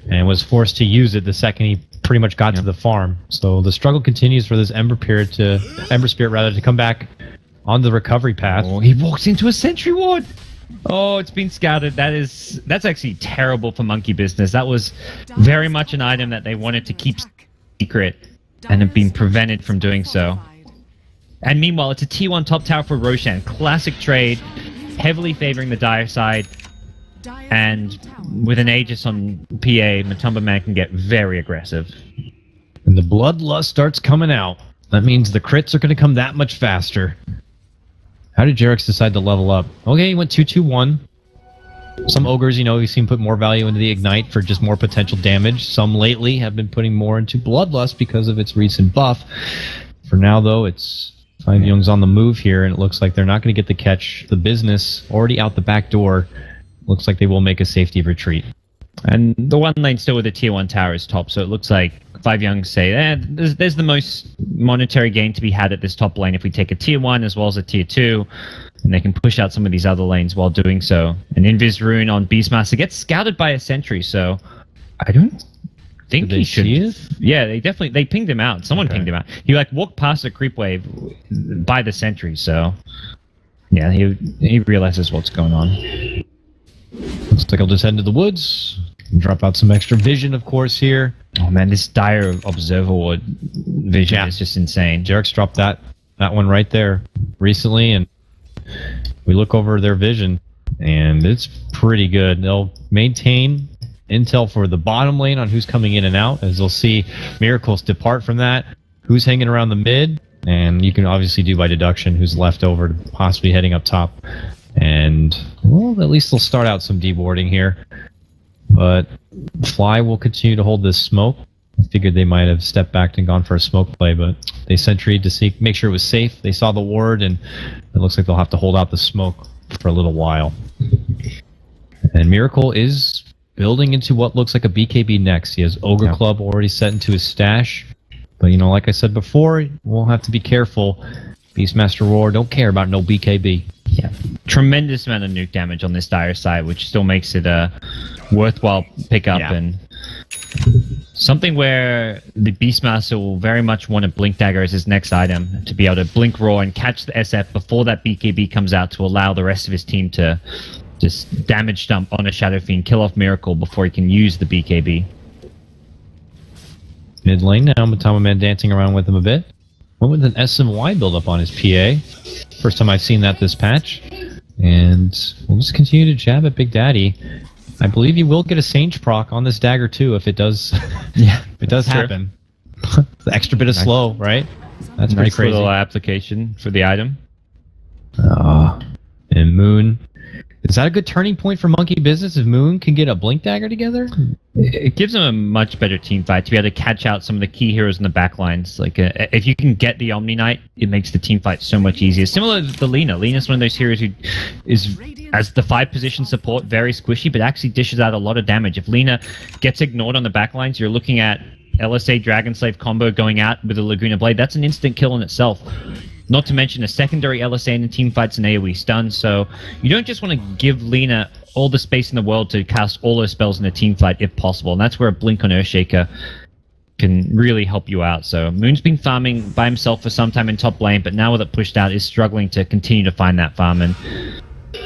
A: and was forced to use it the second he pretty much got to the farm. So the struggle continues for this Ember Spirit to come back on the recovery path.
B: Oh, he walks into a sentry ward. Oh, it's been scouted. That's actually terrible for Monkey Business. That was very much an item that they wanted to keep secret and have been prevented from doing so. And meanwhile, it's a T1 top tower for Roshan. Classic trade, heavily favoring the Dire side. And with an Aegis on PA, Matumba Man can get very aggressive.
A: And the bloodlust starts coming out. That means the crits are going to come that much faster. How did JerAx decide to level up? Okay, he went 2-2-1. Some ogres, you know, we've seen put more value into the Ignite for just more potential damage. Some lately have been putting more into Bloodlust because of its recent buff. For now, though, it's 5JuNGz on the move here, and it looks like they're not going to get the catch. The business already out the back door. Looks like they will make a safety retreat.
B: And the one lane still with the tier 1 tower is top, so it looks like 5JuNGz say, there's the most monetary gain to be had at this top lane if we take a tier 1 as well as a tier 2, and they can push out some of these other lanes while doing so. An Invis rune on Beastmaster gets scouted by a sentry, so I don't think he should. Yeah, they pinged him out. Someone pinged him out. He like walked past a creep wave by the sentry, so yeah, he realizes what's going on.
A: Looks like I'll just head into the woods. Drop out some extra vision, of course, here.
B: Oh man, this dire observer ward vision is just insane.
A: JerAx dropped that one right there recently, and we look over their vision, and it's pretty good. They'll maintain intel for the bottom lane on who's coming in and out, as they'll see miracles depart from that, who's hanging around the mid, and you can obviously do by deduction who's left over, possibly heading up top. And, well, at least they'll start out some deboarding here. But Fly will continue to hold this smoke. I figured they might have stepped back and gone for a smoke play, but they sentried to make sure it was safe. They saw the ward, and it looks like they'll have to hold out the smoke for a little while. And Miracle is building into what looks like a BKB next. He has Ogre Club already set into his stash. But, you know, like I said before, we'll have to be careful. Beastmaster Roar don't care about no BKB.
B: Yeah, tremendous amount of nuke damage on this dire side, which still makes it a worthwhile pickup and something where the Beastmaster will very much want to Blink Dagger as his next item to be able to Blink Roar and catch the SF before that BKB comes out to allow the rest of his team to just damage dump on a Shadow Fiend, kill off Miracle before he can use the BKB.
A: Mid lane now, Matama Man dancing around with him a bit. Went with an SMY build-up on his PA. First time I've seen that this patch. And we'll just continue to jab at Big Daddy. I believe you will get a Sage proc on this dagger too if it does if it does happen. The extra bit of slow, right? That's pretty crazy.
B: Little application for the item.
A: And Moon. Is that a good turning point for Monkey Business if Moon can get a Blink Dagger together?
B: It gives them a much better team fight to be able to catch out some of the key heroes in the backlines. Like, if you can get the Omni Knight, it makes the team fight so much easier. Similar to Lina. Lina's one of those heroes who is, as the 5 position support, very squishy, but actually dishes out a lot of damage. If Lina gets ignored on the backlines, you're looking at LSA Dragon Slave combo going out with a Laguna Blade. That's an instant kill in itself. Not to mention a secondary LSA in the team fights and AoE stun, so you don't just want to give Lina all the space in the world to cast all her spells in a team fight if possible, and that's where a Blink on Earthshaker can really help you out. So Moon's been farming by himself for some time in top lane, but now with it pushed out is struggling to continue to find that farm. And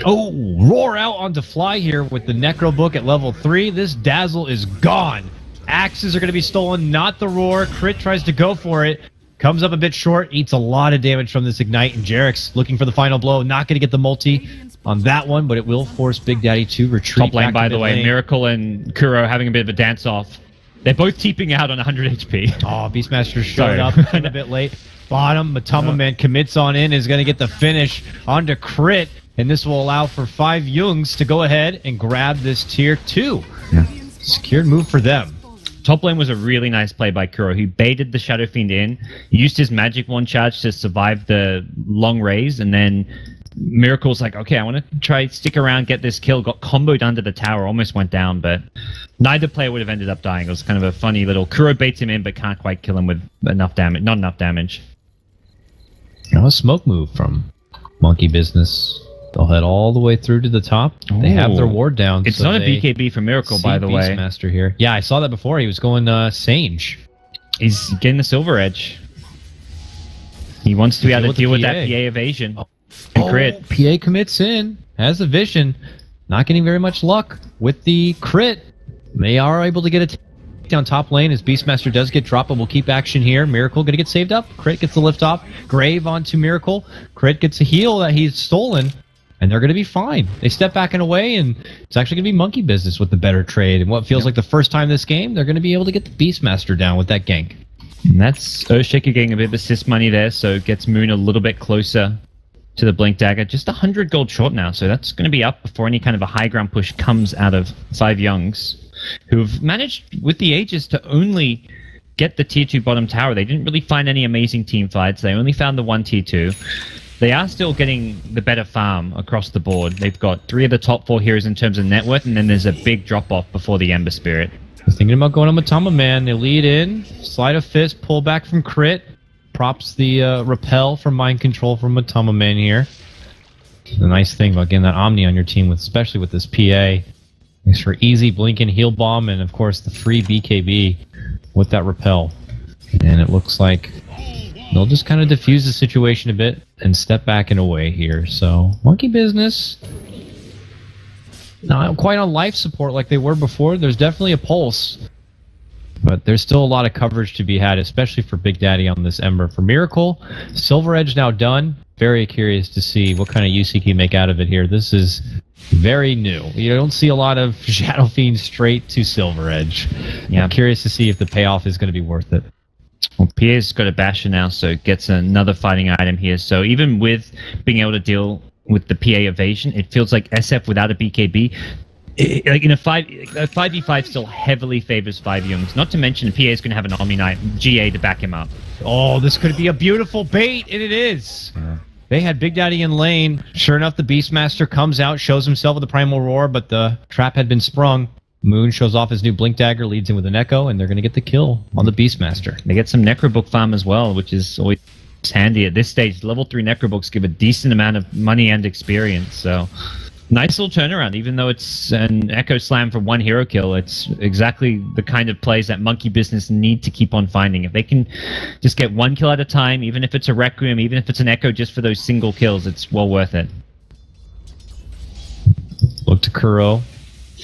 A: Roar out onto Fly here with the Necro Book at level 3. This Dazzle is gone. Axes are going to be stolen, not the Roar. Crit tries to go for it. Comes up a bit short, eats a lot of damage from this Ignite, and JerAx looking for the final blow. Not going to get the multi on that one, but it will force Big Daddy to retreat.
B: Top lane, by the way, Miracle and Kuro having a bit of a dance-off. They're both keeping out on 100 HP.
A: Oh, Beastmaster showed up a bit late. Bottom, Matama Man commits on in, is going to get the finish onto Crit, and this will allow for 5JuNGz to go ahead and grab this tier 2. Yeah. Secured move for them.
B: Top lane was a really nice play by Kuro. He baited the Shadow Fiend in, used his magic wand charge to survive the long raise, and then Miracle's like, okay, I want to try stick around, get this kill, got comboed under the tower, almost went down, but neither player would have ended up dying. It was kind of a funny little Kuro baits him in, but can't quite kill him with enough damage, not enough damage.
A: Now a smoke move from Monkey Business. They'll head all the way through to the top. They have their ward down.
B: It's not a BKB for Miracle, by the way.
A: Beastmaster here. Yeah, I saw that before. He was going Sage.
B: He's getting the Silver Edge. He wants to be able to deal with that PA evasion. And crit.
A: PA commits in. Has the vision. Not getting very much luck with the crit. They are able to get it. Down top lane as Beastmaster does get dropped, but we'll keep action here. Miracle gonna get saved up. Crit gets the lift off. Grave onto Miracle. Crit gets a heal that he's stolen. And they're going to be fine. They step back and away, and it's actually going to be monkey business with the better trade. And what feels like the first time this game, they're going to be able to get the Beastmaster down with that gank.
B: And that's Earthshaker getting a bit of assist money there, so it gets Moon a little bit closer to the Blink Dagger. Just 100 gold short now, so that's going to be up before any kind of a high ground push comes out of 5JuNGz, who've managed with the ages to only get the tier 2 bottom tower. They didn't really find any amazing team fights. They only found the one tier 2. They are still getting the better farm across the board. They've got 3 of the top 4 heroes in terms of net worth, and then there's a big drop-off before the Ember Spirit.
A: They're thinking about going on Matama Man. They lead in, slide of fist, pull back from crit. Props the repel from mind control from Matama Man here. The nice thing about getting that Omni on your team, especially with this PA, is for easy blink and heal bomb, and of course the free BKB with that repel. And it looks like they'll just kind of diffuse the situation a bit and step back and away here. So, monkey business. Not quite on life support like they were before. There's definitely a pulse. But there's still a lot of coverage to be had, especially for Big Daddy on this Ember. For Miracle, Silver Edge now done. Very curious to see what kind of use he can make out of it here. This is very new. You don't see a lot of Shadow Fiend straight to Silver Edge. Yeah. I'm curious to see if the payoff is going to be worth it.
B: Well, Pierre's got a basher now, so it gets another fighting item here. So even with being able to deal with the PA evasion, it feels like SF without a BKB, like in a 5v5 still heavily favors 5JuNGz. Not to mention PA is going to have an Omni Knight GA to back him up.
A: Oh, this could be a beautiful bait, and it is. Yeah. They had Big Daddy in lane. Sure enough, the Beastmaster comes out, shows himself with the Primal Roar, but the trap had been sprung. Moon shows off his new Blink Dagger, leads in with an Echo, and they're going to get the kill on the Beastmaster.
B: They get some Necrobook farm as well, which is always handy at this stage. Level 3 Necrobooks give a decent amount of money and experience, so nice little turnaround. Even though it's an Echo Slam for 1 hero kill, it's exactly the kind of plays that monkey business need to keep on finding. If they can just get 1 kill at a time, even if it's a Requiem, even if it's an Echo just for those single kills, it's well worth it.
A: Look to Kuro.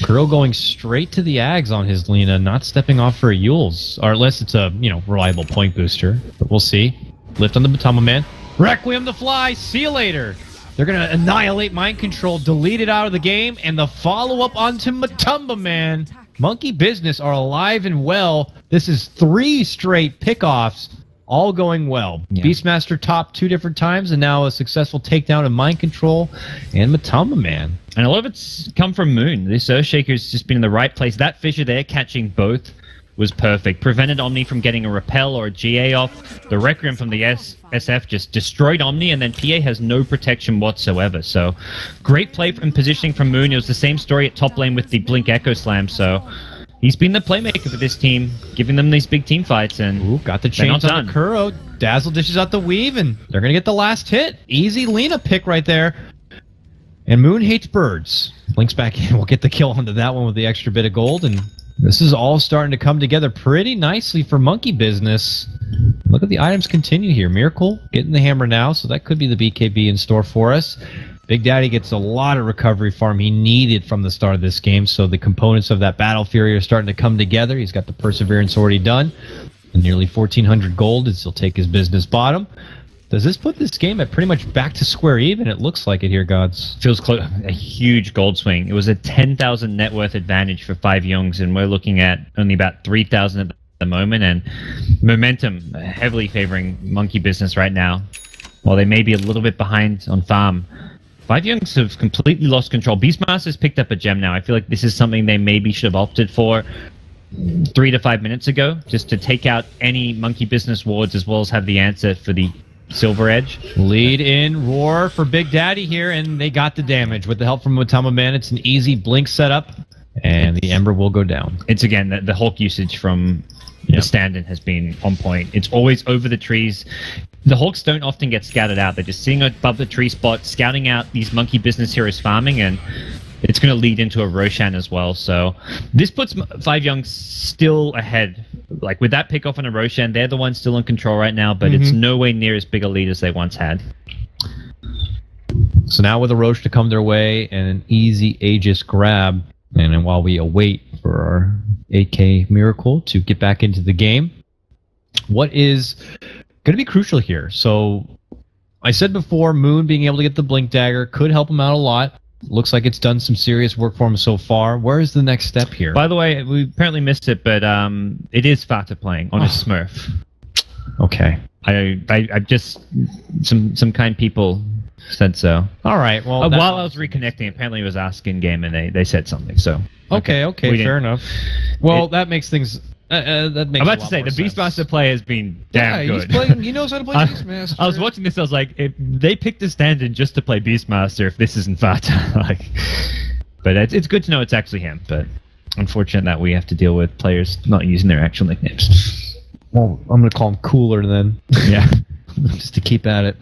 A: Kuro going straight to the Ags on his Lina, not stepping off for a Yules, or unless it's a, reliable point booster, but we'll see. Lift on the Matama Man. Requiem the fly, see you later. They're going to annihilate mind control, delete it out of the game, and the follow-up onto Matamba Man. Monkey business are alive and well. This is 3 straight pickoffs, all going well. Yeah. Beastmaster top 2 different times, and now a successful takedown of mind control and Matamba Man.
B: And a lot of it's come from Moon. This Earthshaker's just been in the right place. That fissure there, catching both, was perfect. Prevented Omni from getting a repel or a GA off. The Requiem from the SF just destroyed Omni, and then PA has no protection whatsoever. So, great play and positioning from Moon. It was the same story at top lane with the Blink Echo Slam, so he's been the playmaker for this team, giving them these big team fights, and
A: ooh, got the chains on the Kuro. Dazzle dishes out the weave, and they're going to get the last hit. Easy Lina pick right there. And Moon hates birds. Blinks back in. We'll get the kill onto that one with the extra bit of gold, and this is all starting to come together pretty nicely for monkey business. Look at the items continue here. Miracle getting the hammer now, so that could be the BKB in store for us. Big Daddy gets a lot of recovery farm he needed from the start of this game, so the components of that Battle Fury are starting to come together. He's got the Perseverance already done. And nearly 1,400 gold as he'll take his business bottom. Does this put this game at pretty much back to square even? It looks like it here, Gods.
B: Feels close. A huge gold swing. It was a 10,000 net worth advantage for 5JuNGz, and we're looking at only about 3,000 at the moment, and momentum heavily favoring monkey business right now. While they may be a little bit behind on farm, 5JuNGz have completely lost control. Beastmaster's picked up a gem now. I feel like this is something they maybe should have opted for 3 to 5 minutes ago, just to take out any monkey business wards as well as have the answer for the Silver Edge.
A: Lead in, roar for Big Daddy here, and they got the damage. With the help from Matama Man, it's an easy blink setup, and the Ember will go down.
B: It's, again, the Hulk usage from the stand-in has been on point. It's always over the trees. The Hulks don't often get scouted out. They're just sitting above the tree spot, scouting out these monkey business heroes farming, and it's going to lead into a Roshan as well. So this puts 5JuNGz still ahead. Like with that pick off on a Roshan, they're the ones still in control right now, but it's no way near as big a lead as they once had.
A: So now with a Roche to come their way and an easy Aegis grab, and then while we await for our AK Miracle, to get back into the game. What is going to be crucial here? So I said before, Moon being able to get the Blink Dagger could help him out a lot. Looks like it's done some serious work for him so far. Where is the next step here?
B: By the way, we apparently missed it, but it is Fata playing on a Smurf.
A: Okay.
B: I just some kind people said so.
A: All right. Well,
B: while I was reconnecting, apparently it was asked in game, and they said something. So
A: okay, fair enough. Well, that makes things. That makes.
B: I'm about to say the Beastmaster play has been damn good.
A: He knows how to play Beastmaster.
B: I was watching this. I was like, if they picked a stand-in just to play Beastmaster, if this isn't Fata, but it's good to know it's actually him. But unfortunate that we have to deal with players not using their actual nicknames.
A: Well, I'm gonna call him Cooler then.
B: Yeah,
A: just to keep at it.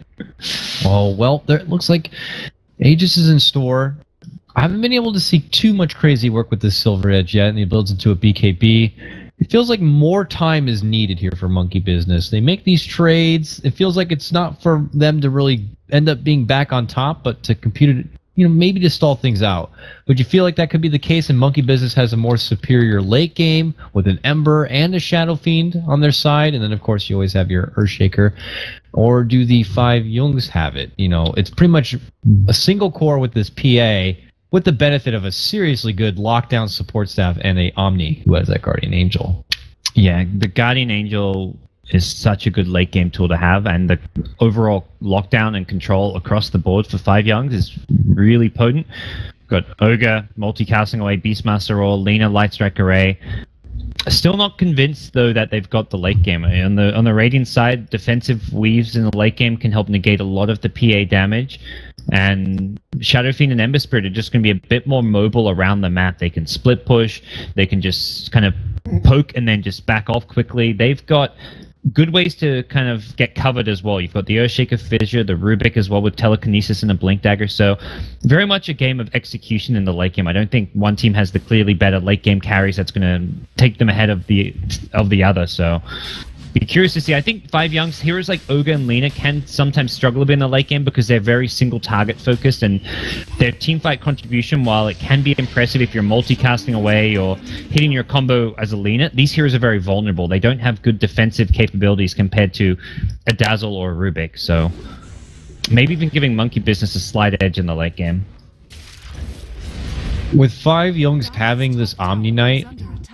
A: Oh well, it looks like Aegis is in store. I haven't been able to see too much crazy work with this Silver Edge yet, and he builds into a BKB. It feels like more time is needed here for Monkey Business. They make these trades. It feels like it's not for them to really end up being back on top, but to compute it, maybe to stall things out. But you feel like that could be the case, and Monkey Business has a more superior late game with an Ember and a Shadow Fiend on their side, and then of course you always have your Earthshaker. Or do the 5JuNGz have it? It's pretty much a single core with this PA, with the benefit of a seriously good lockdown support staff and a Omni who has that Guardian Angel.
B: Yeah, the Guardian Angel is such a good late game tool to have, and the overall lockdown and control across the board for 5JuNGz is really potent. Got Ogre multicasting away Beastmaster Roar, Lina Lightstrike Array. Still not convinced though that they've got the late game. On the Radiant side, defensive weaves in the late game can help negate a lot of the PA damage, and Shadow Fiend and Ember Spirit are just going to be a bit more mobile around the map. They can split push, they can just kind of poke and then just back off quickly. They've got good ways to kind of get covered as well. You've got the Earthshaker Fissure, the Rubik as well with Telekinesis and a Blink Dagger. So very much a game of execution in the late game. I don't think one team has the clearly better late game carries that's going to take them ahead of the other. So be curious to see. I think 5JuNGz heroes like Ogre and Lina can sometimes struggle a bit in the late game because they're very single target focused, and their teamfight contribution, while it can be impressive if you're multicasting away or hitting your combo as a Lina, these heroes are very vulnerable. They don't have good defensive capabilities compared to a Dazzle or a Rubik. So maybe even giving Monkey Business a slight edge in the late game.
A: With 5JuNGz having this Omni Knight,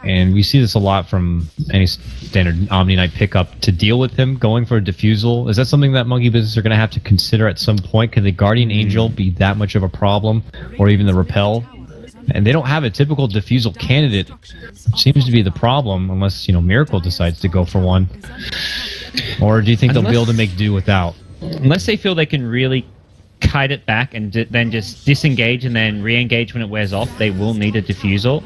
A: and we see this a lot from any standard Omni Knight pickup, to deal with him going for a Diffusal, is that something that Monkey Business are going to have to consider at some point? Can the Guardian Angel be that much of a problem, or even the Repel? And they don't have a typical Diffusal candidate. Seems to be the problem, unless Miracle decides to go for one. Or do you think they'll be able to make do without?
B: Unless they feel they can really kite it back and then just disengage and then re-engage when it wears off, they will need a Diffusal.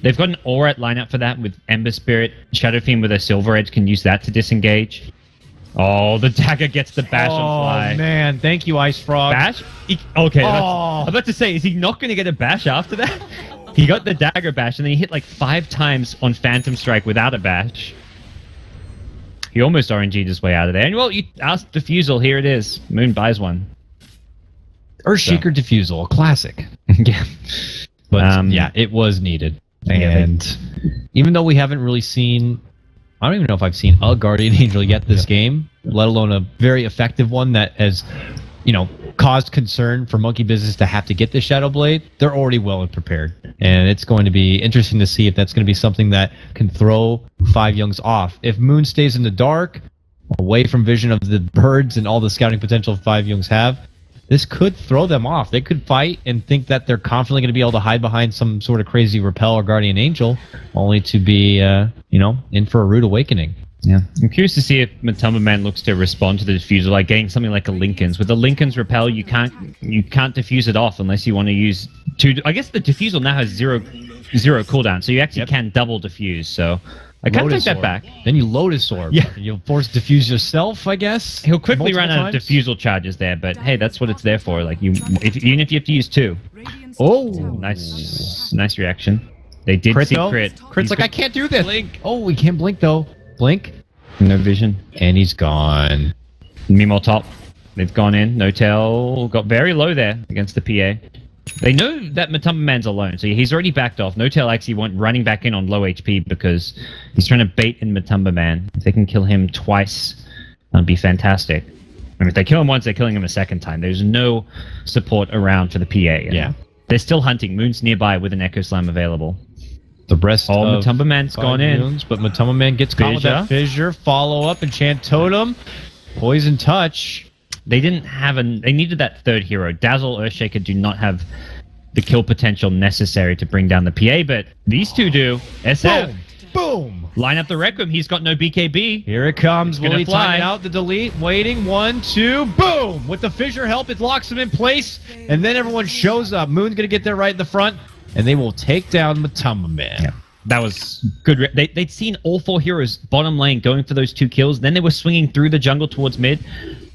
B: They've got an alright lineup for that with Ember Spirit. Shadow Fiend with a Silver Edge can use that to disengage. Oh, the dagger gets the bash on fly.
A: Oh, man. Thank you, Ice Frog.
B: Bash? Okay. I'm about to say, is he not going to get a bash after that? He got the dagger bash, and then he hit like 5 times on Phantom Strike without a bash. He almost RNG'd his way out of there. And, well, you asked Diffusal. Here it is. Moon buys one.
A: Earthshaker Diffusal, a classic.
B: Yeah.
A: But, yeah, it was needed. And even though we haven't really seen, I don't even know if I've seen a Guardian Angel yet this game, let alone a very effective one that has, caused concern for Monkey Business to have to get the Shadow Blade, they're already well prepared. And it's going to be interesting to see if that's going to be something that can throw 5JuNGz off. If Moon stays in the dark, away from vision of the birds and all the scouting potential 5JuNGz have, this could throw them off. They could fight and think that they're confidently going to be able to hide behind some sort of crazy Repel or Guardian Angel, only to be, in for a rude awakening.
B: Yeah. I'm curious to see if Matumba Man looks to respond to the Diffusal, like getting something like a Linken's. With the Linken's Repel, you can't diffuse it off unless you want to use 2. I guess the Diffusal now has zero cooldown, so you actually can double diffuse. So I can't take that back.
A: Then you Lotus Orb. Yeah. You'll force diffuse yourself, I guess.
B: He'll quickly run out of Diffusal charges there, but hey, that's what it's there for. Like even if you have to use 2. Oh, nice reaction. They did see crit.
A: Crit's like, I can't do this. Blink. Oh, we can't blink though. Blink.
B: No vision.
A: And he's gone.
B: Mimo top. They've gone in. No tail. Got very low there against the PA. They know that Matumba Man's alone, so he's already backed off. No Tail actually went running back in on low HP because he's trying to bait in Matumba Man. If they can kill him twice, that'd be fantastic. I mean, if they kill him once, they're killing him a second time. There's no support around for the PA.
A: Yeah.
B: They're still hunting. Moon's nearby with an Echo Slam available.
A: The rest of
B: Matumba Man's gone in.
A: Moons, but Matumba Man gets caught with that fissure. Follow up, Enchant Totem. Poison Touch.
B: They didn't have they needed that third hero. Dazzle, Earthshaker do not have the kill potential necessary to bring down the PA, but these two do. SF.
A: Boom!
B: Line up the Requiem. He's got no BKB.
A: Here it comes. Will he
B: fly
A: time it out? The delete. Waiting. 1, 2. Boom! With the fissure help, it locks him in place. And then everyone shows up. Moon's going to get there right in the front. And they will take down Matumba Man.
B: Yeah. That was good. They'd seen all 4 heroes bottom lane going for those 2 kills. Then they were swinging through the jungle towards mid.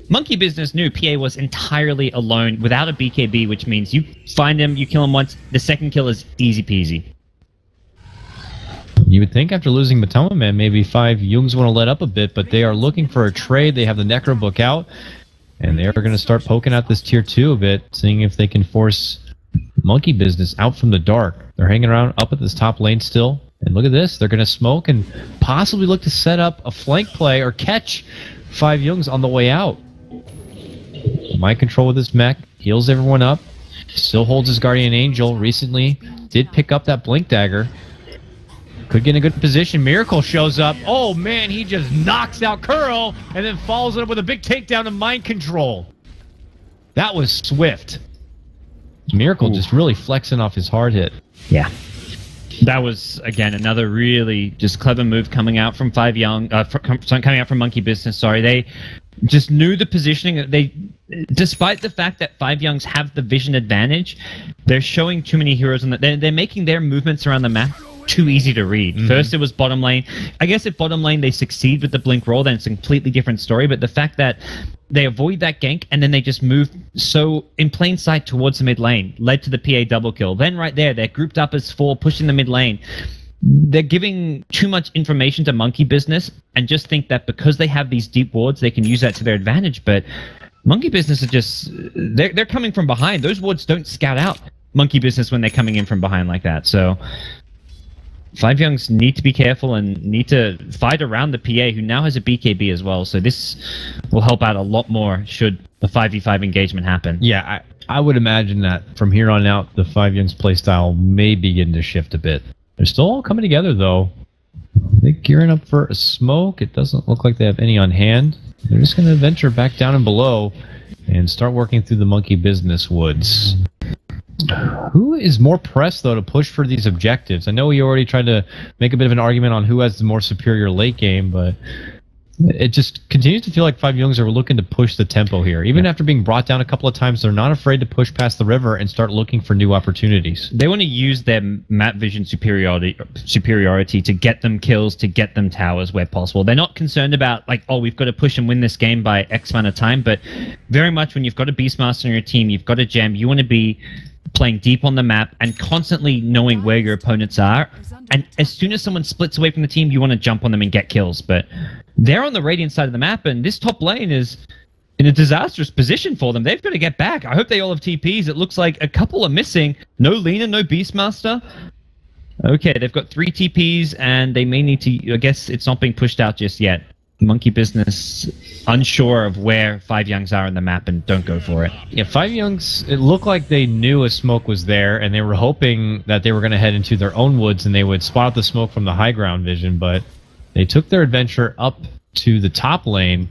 B: Monkey Business knew PA was entirely alone without a BKB, which means you find him, you kill him once. The second kill is easy peasy.
A: You would think after losing Matumba Man, maybe 5JuNGz want to let up a bit, but they are looking for a trade. They have the Necro book out, and they are going to start poking out this tier 2 a bit, seeing if they can force Monkey Business out from the dark. They're hanging around up at this top lane still. And look at this. They're going to smoke and possibly look to set up a flank play or catch 5JuNGz on the way out. Mind control with his mech. Heals everyone up. Still holds his Guardian Angel. Recently did pick up that Blink Dagger. Could get in a good position. Miracle shows up. Oh, man, he just knocks out Curl and then follows it up with a big takedown of Mind Control. That was swift. Miracle just really flexing off his hard hit.
B: Yeah. That was, again, another really just clever move coming out from coming out from Monkey Business, sorry. They just knew the positioning. Despite the fact that 5JuNGz have the vision advantage, they're showing too many heroes, and they're making their movements around the map too easy to read. First it was bottom lane. I guess if bottom lane they succeed with the blink roll, then it's a completely different story, but the fact that they avoid that gank and then they just move so in plain sight towards the mid lane led to the PA double kill. Then right there, they're grouped up as 4 pushing the mid lane. They're giving too much information to Monkey Business and just think that because they have these deep wards, they can use that to their advantage, but Monkey Business is just, they're coming from behind. Those wards don't scout out Monkey Business when they're coming in from behind like that. So 5JuNGz need to be careful and need to fight around the PA, who now has a BKB as well. So this will help out a lot more should the 5v5 engagement happen.
A: Yeah, I would imagine that from here on out, the 5JuNGz playstyle may begin to shift a bit. They're still all coming together, though. They're gearing up for a smoke. It doesn't look like they have any on hand. They're just going to venture back down and below and start working through the Monkey Business woods. Who is more pressed, though, to push for these objectives? I know we already tried to make a bit of an argument on who has the more superior late game, but it just continues to feel like 5JuNGz are looking to push the tempo here. Even after being brought down a couple of times, they're not afraid to push past the river and start looking for new opportunities.
B: They want to use their map vision superiority to get them kills, to get them towers where possible. They're not concerned about, like, oh, we've got to push and win this game by X amount of time, but very much when you've got a Beastmaster on your team, you've got a gem, you want to be playing deep on the map and constantly knowing where your opponents are. And as soon as someone splits away from the team, you want to jump on them and get kills. But they're on the Radiant side of the map, and this top lane is in a disastrous position for them. They've got to get back. I hope they all have TPs. It looks like a couple are missing. No Lina, no Beastmaster. Okay, they've got 3 TPs, and they may need to... I guess it's not being pushed out just yet. Monkey Business unsure of where 5JuNGz are on the map and don't go for it.
A: Yeah, 5JuNGz, it looked like they knew a smoke was there, and they were hoping that they were going to head into their own woods and they would spot the smoke from the high ground vision, but they took their adventure up to the top lane.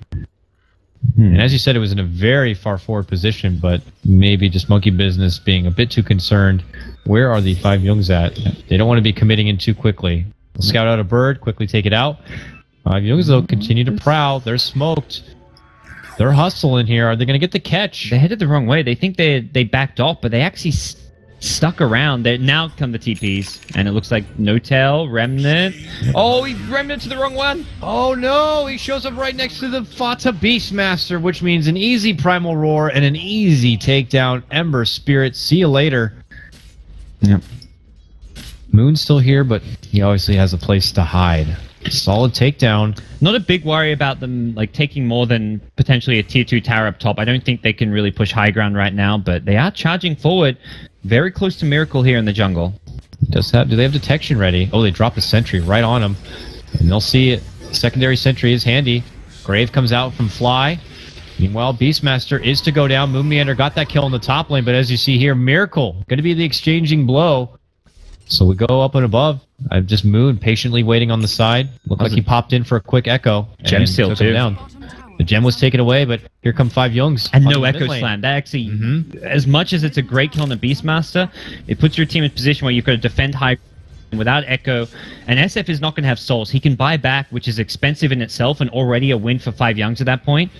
A: And as you said, it was in a very far forward position, but maybe just Monkey Business being a bit too concerned. Where are the 5JuNGz at? They don't want to be committing in too quickly. They'll scout out a bird, quickly take it out. 5JuNGz, though, continue to prowl. They're smoked. They're hustling here. Are they going to get the catch?
B: They headed the wrong way. They think they backed off, but they actually stuck around. They now come the TPs, and it looks like No Tail, Remnant. Oh, he Remnant to the wrong one.
A: Oh, no. He shows up right next to the Fata Beastmaster, which means an easy Primal Roar and an easy takedown. Ember Spirit, see you later.
B: Yep.
A: Moon's still here, but he obviously has a place to hide. Solid takedown.
B: Not a big worry about them like taking more than potentially a tier 2 tower up top. I don't think they can really push high ground right now, but they are charging forward very close to Miracle here in the jungle.
A: Do they have detection ready? Oh, they drop a sentry right on him. And they'll see it. Secondary sentry is handy. Grave comes out from Fly. Meanwhile, Beastmaster is to go down. Moon Meander got that kill in the top lane, but as you see here, Miracle going to be the exchanging blow. So we go up and above. I've just Moon patiently waiting on the side. Looked like he popped in for a quick echo.
B: Gem steal too.
A: Down. The gem was taken away, but here come 5JuNGz.
B: And no echo slam. That actually, as much as it's a great kill on the Beastmaster, it puts your team in a position where you've got to defend high without echo. And SF is not going to have souls. He can buy back, which is expensive in itself and already a win for 5JuNGz at that point.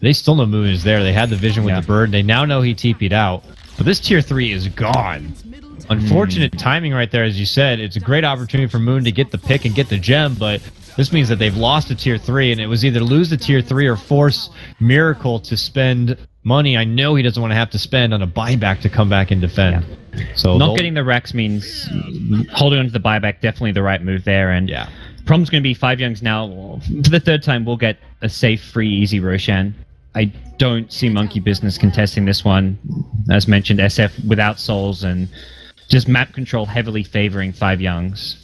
A: They still know Moon is there. They had the vision with the bird. They now know he TP'd out. But this tier 3 is gone. Unfortunate timing right there, as you said. It's a great opportunity for Moon to get the pick and get the gem, but this means that they've lost a tier 3, and it was either lose the tier 3 or force Miracle to spend money I know he doesn't want to have to spend on a buyback to come back and defend.
B: Yeah.
A: So
B: not getting the Rex means holding on to the buyback, definitely the right move there. And
A: yeah.
B: Problem's going to be 5JuNGz now. For the third time, we'll get a safe, free, easy Roshan. I don't see Monkey Business contesting this one. As mentioned, SF without souls and just map control heavily favoring 5JuNGz.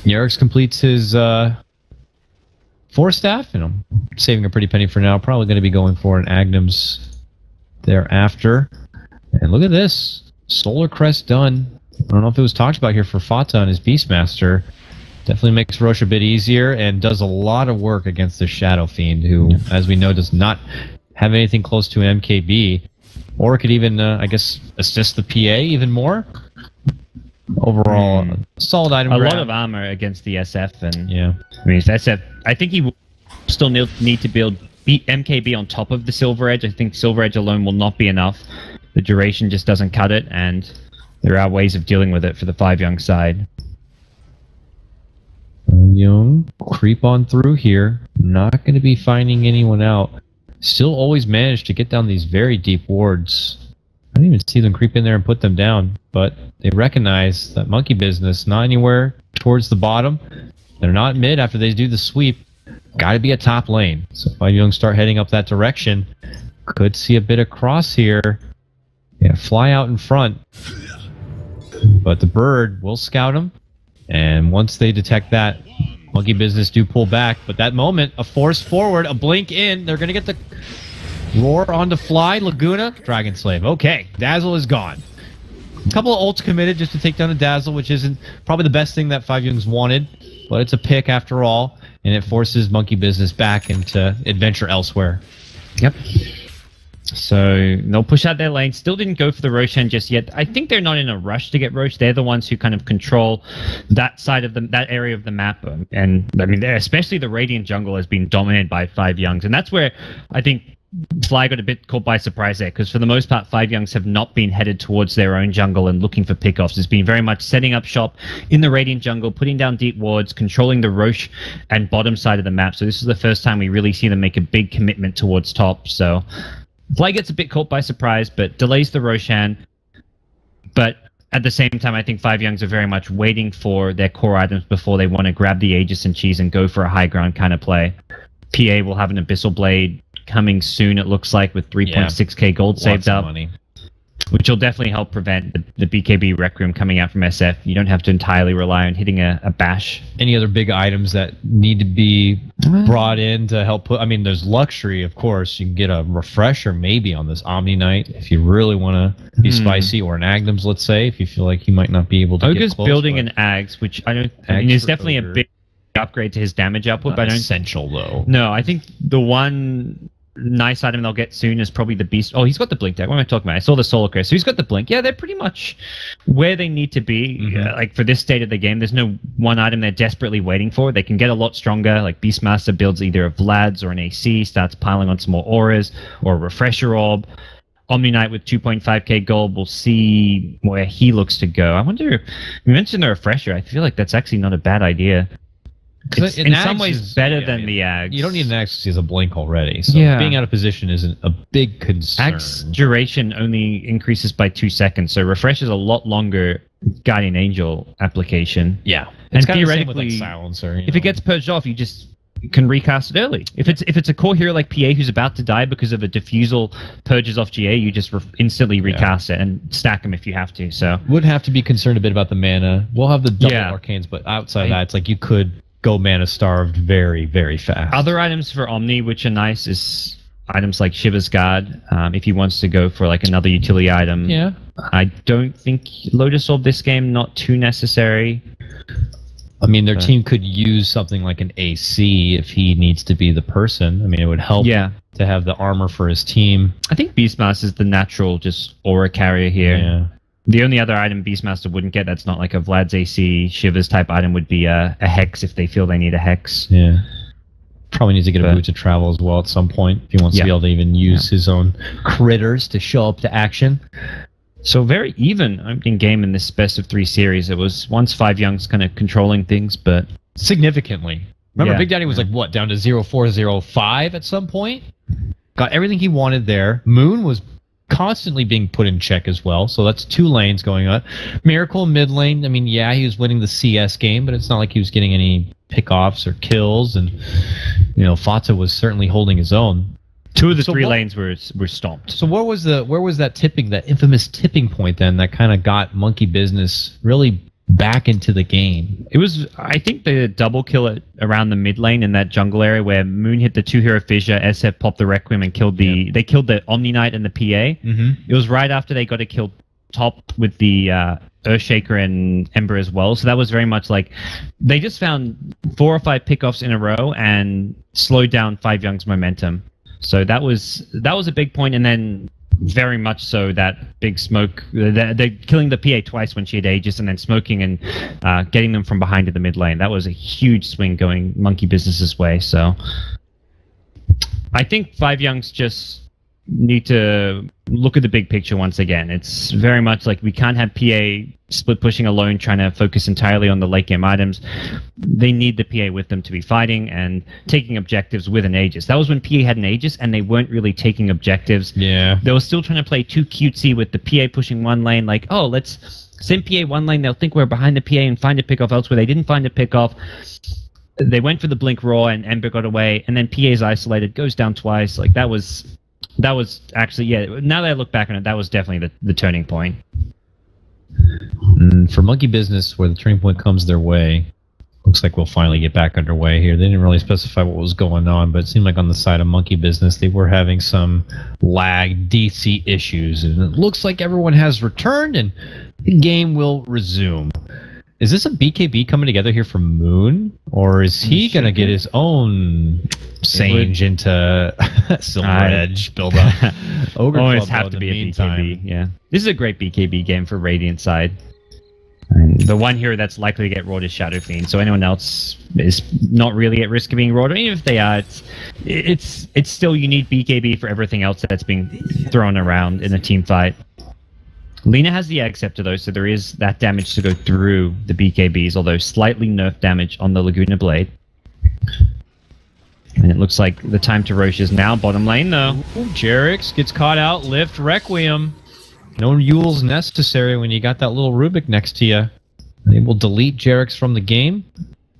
A: Yerix completes his 4 staff, and I'm saving a pretty penny for now. Probably going to be going for an Agnum's thereafter. And look at this. Solar Crest done. I don't know if it was talked about here for Fata and his Beastmaster. Definitely makes Roche a bit easier and does a lot of work against the Shadow Fiend, who, as we know, does not have anything close to an MKB. Or could even, I guess, assist the PA even more. Overall, solid item.
B: A
A: grab.
B: lot of armor against the SF, and
A: yeah,
B: I mean, SF. I think he will still need to build MKB on top of the Silver Edge. I think Silver Edge alone will not be enough. The duration just doesn't cut it, and there are ways of dealing with it for the 5JuNGz side.
A: Young creep on through here. Not going to be finding anyone out. Still always manage to get down these very deep wards. I didn't even see them creep in there and put them down, but they recognize that Monkey Business not anywhere towards the bottom. They're not mid after they do the sweep. Got to be a top lane. So 5JuNGz start heading up that direction. Could see a bit of cross here. Yeah, Fly out in front. But the bird will scout him. And once they detect that, Monkey Business do pull back. But that moment, a force forward, a blink in. They're going to get the roar onto Fly, Laguna, Dragon Slave. Okay, Dazzle is gone. A couple of ults committed just to take down a Dazzle, which isn't probably the best thing that 5JuNGz wanted. But it's a pick after all. And it forces Monkey Business back into adventure elsewhere.
B: Yep. So they'll push out their lane. Still didn't go for the Roshan just yet. I think they're not in a rush to get Roche. They're the ones who kind of control that side of that area of the map. And I mean, especially the Radiant jungle has been dominated by 5JuNGz, and that's where I think Fly got a bit caught by surprise there, because for the most part, 5JuNGz have not been headed towards their own jungle and looking for pickoffs. It's been very much setting up shop in the Radiant jungle, putting down deep wards, controlling the Roche and bottom side of the map. So this is the first time we really see them make a big commitment towards top. So Fly gets a bit caught by surprise, but delays the Roshan. But at the same time, I think 5JuNGz are very much waiting for their core items before they want to grab the Aegis and Cheese and go for a high ground kind of play. PA will have an Abyssal Blade coming soon, it looks like, with 3.6k gold saved up. Money. Which will definitely help prevent the BKB Rec Room coming out from SF. You don't have to entirely rely on hitting a bash. Any other big items that need to be brought in to help put... I mean, there's luxury, of course. You can get a refresher maybe on this Omni Knight if you really want to be spicy, or an Agnum's, let's say, if you feel like you might not be able to Ogre's
A: get close.
B: Building an Ags, which I mean, is definitely a big upgrade to his damage output. But
A: essential, though.
B: No, I think the one nice item they'll get soon is probably the Beast. Oh, he's got the Blink deck. What am I talking about? I saw the Solar Crest. So he's got the Blink. Yeah, they're pretty much where they need to be. Like, for this state of the game, there's no one item they're desperately waiting for. They can get a lot stronger. Like, Beastmaster builds either a Vlad's or an AC, starts piling on some more auras, or a Refresher Orb. Omni Knight with 2.5k gold, we'll see where he looks to go. I wonder, you mentioned the Refresher. I feel like that's actually not a bad idea. It's in some ways better than the Ags.
A: You don't need an Ags because he has a blink already. So
B: Yeah.
A: being out of position isn't a big concern.
B: Ags duration only increases by 2 seconds, so refresh is a lot longer Guardian Angel application.
A: Yeah.
B: And
A: It's kind of the same
B: theoretically,
A: with, like, Silencer.
B: if it gets purged off, you just can recast it early. If it's a core hero like PA who's about to die because of a diffusal purges off GA, you just instantly recast it and stack them if you have to. So
A: would have to be concerned a bit about the mana. We'll have the double
B: Yeah.
A: arcanes, but outside that, it's like you could go mana starved very, very fast.
B: other items for Omni which are nice is items like Shiva's Guard. If he wants to go for like another utility item,
A: Yeah.
B: I don't think Lotus Orb this game not too necessary.
A: I mean, their team could use something like an AC if he needs to be the person. I mean, it would help
B: Yeah.
A: to have the armor for his team.
B: I think Beastmaster is the natural just aura carrier here.
A: Yeah.
B: The only other item Beastmaster wouldn't get that's not like a Vlad's AC Shivers type item would be a Hex if they feel they need a Hex.
A: Yeah. Probably needs to get a
B: But-
A: boot to travel as well at some point if he wants to be able to even use his own critters to show up to action.
B: So very even opening game in this best of 3 series. It was once 5JuNGz kind of controlling things, but
A: Significantly. Remember,
B: Yeah.
A: Big Daddy was like, what, down to 0-4-0-5 at some point? Got everything he wanted there. Moon was constantly being put in check as well, so that's 2 lanes going on. Miracle mid lane, I mean, yeah, he was winning the CS game, but it's not like he was getting any pickoffs or kills, and, you know, Fata was certainly holding his own.
B: 2 of the
A: So
B: 3
A: what-
B: lanes were stomped.
A: So where was that infamous tipping point then that kind of got Monkey Business really back into the game?
B: It was, I think, the double kill around the mid lane in that jungle area where Moon hit the 2-hero fissure, SF popped the Requiem and killed they killed the Omni Knight and the PA.
A: Mm-hmm.
B: It was right after they got a kill top with the Earthshaker and Ember as well. So that was very much like they just found 4 or 5 pickoffs in a row and slowed down 5JuNGz momentum. So that was a big point, and then very much so that big smoke. They're killing the PA twice when she had Aegis, and then smoking and getting them from behind to the mid lane. That was a huge swing going Monkey Business's way. So I think 5JuNGz just need to look at the big picture once again. It's very much like we can't have PA split pushing alone, trying to focus entirely on the late game items. They need the PA with them to be fighting and taking objectives with an Aegis. That was when PA had an Aegis and they weren't really taking objectives.
A: Yeah.
B: They were still trying to play too cutesy with the PA pushing one lane, like, oh, let's send PA one lane, they'll think we're behind the PA and find a pickoff elsewhere. They didn't find a pickoff. They went for the Blink Raw and Ember got away, and then PA's isolated, goes down twice. Like, that was actually, yeah, now that I look back on it, that was definitely the turning point.
A: For Monkey Business, where the turning point comes their way, looks like we'll finally get back underway here. They didn't really specify what was going on, but it seemed like on the side of Monkey Business, they were having some lag DC issues, and it looks like everyone has returned, and the game will resume. Is this a BKB coming together here from Moon, or is he going to get his own Sange into Silver Edge build-up? Ogre
B: Always
A: Club,
B: have
A: though,
B: to
A: in
B: be
A: the
B: a
A: meantime.
B: BKB, yeah. This is a great BKB game for Radiant side. And the one hero that's likely to get rawed is Shadow Fiend, so anyone else is not really at risk of being rawed. Or even if they are, it's still, you need BKB for everything else that's being thrown around in a team fight. Lina has the Egg Scepter though, so there is that damage to go through the BKBs, although slightly nerfed damage on the Laguna Blade. And it looks like the time to Roche is now bottom lane though.
A: Ooh, Jerix gets caught out, lift Requiem. No Yules necessary when you got that little Rubik next to you. They will delete Jerix from the game.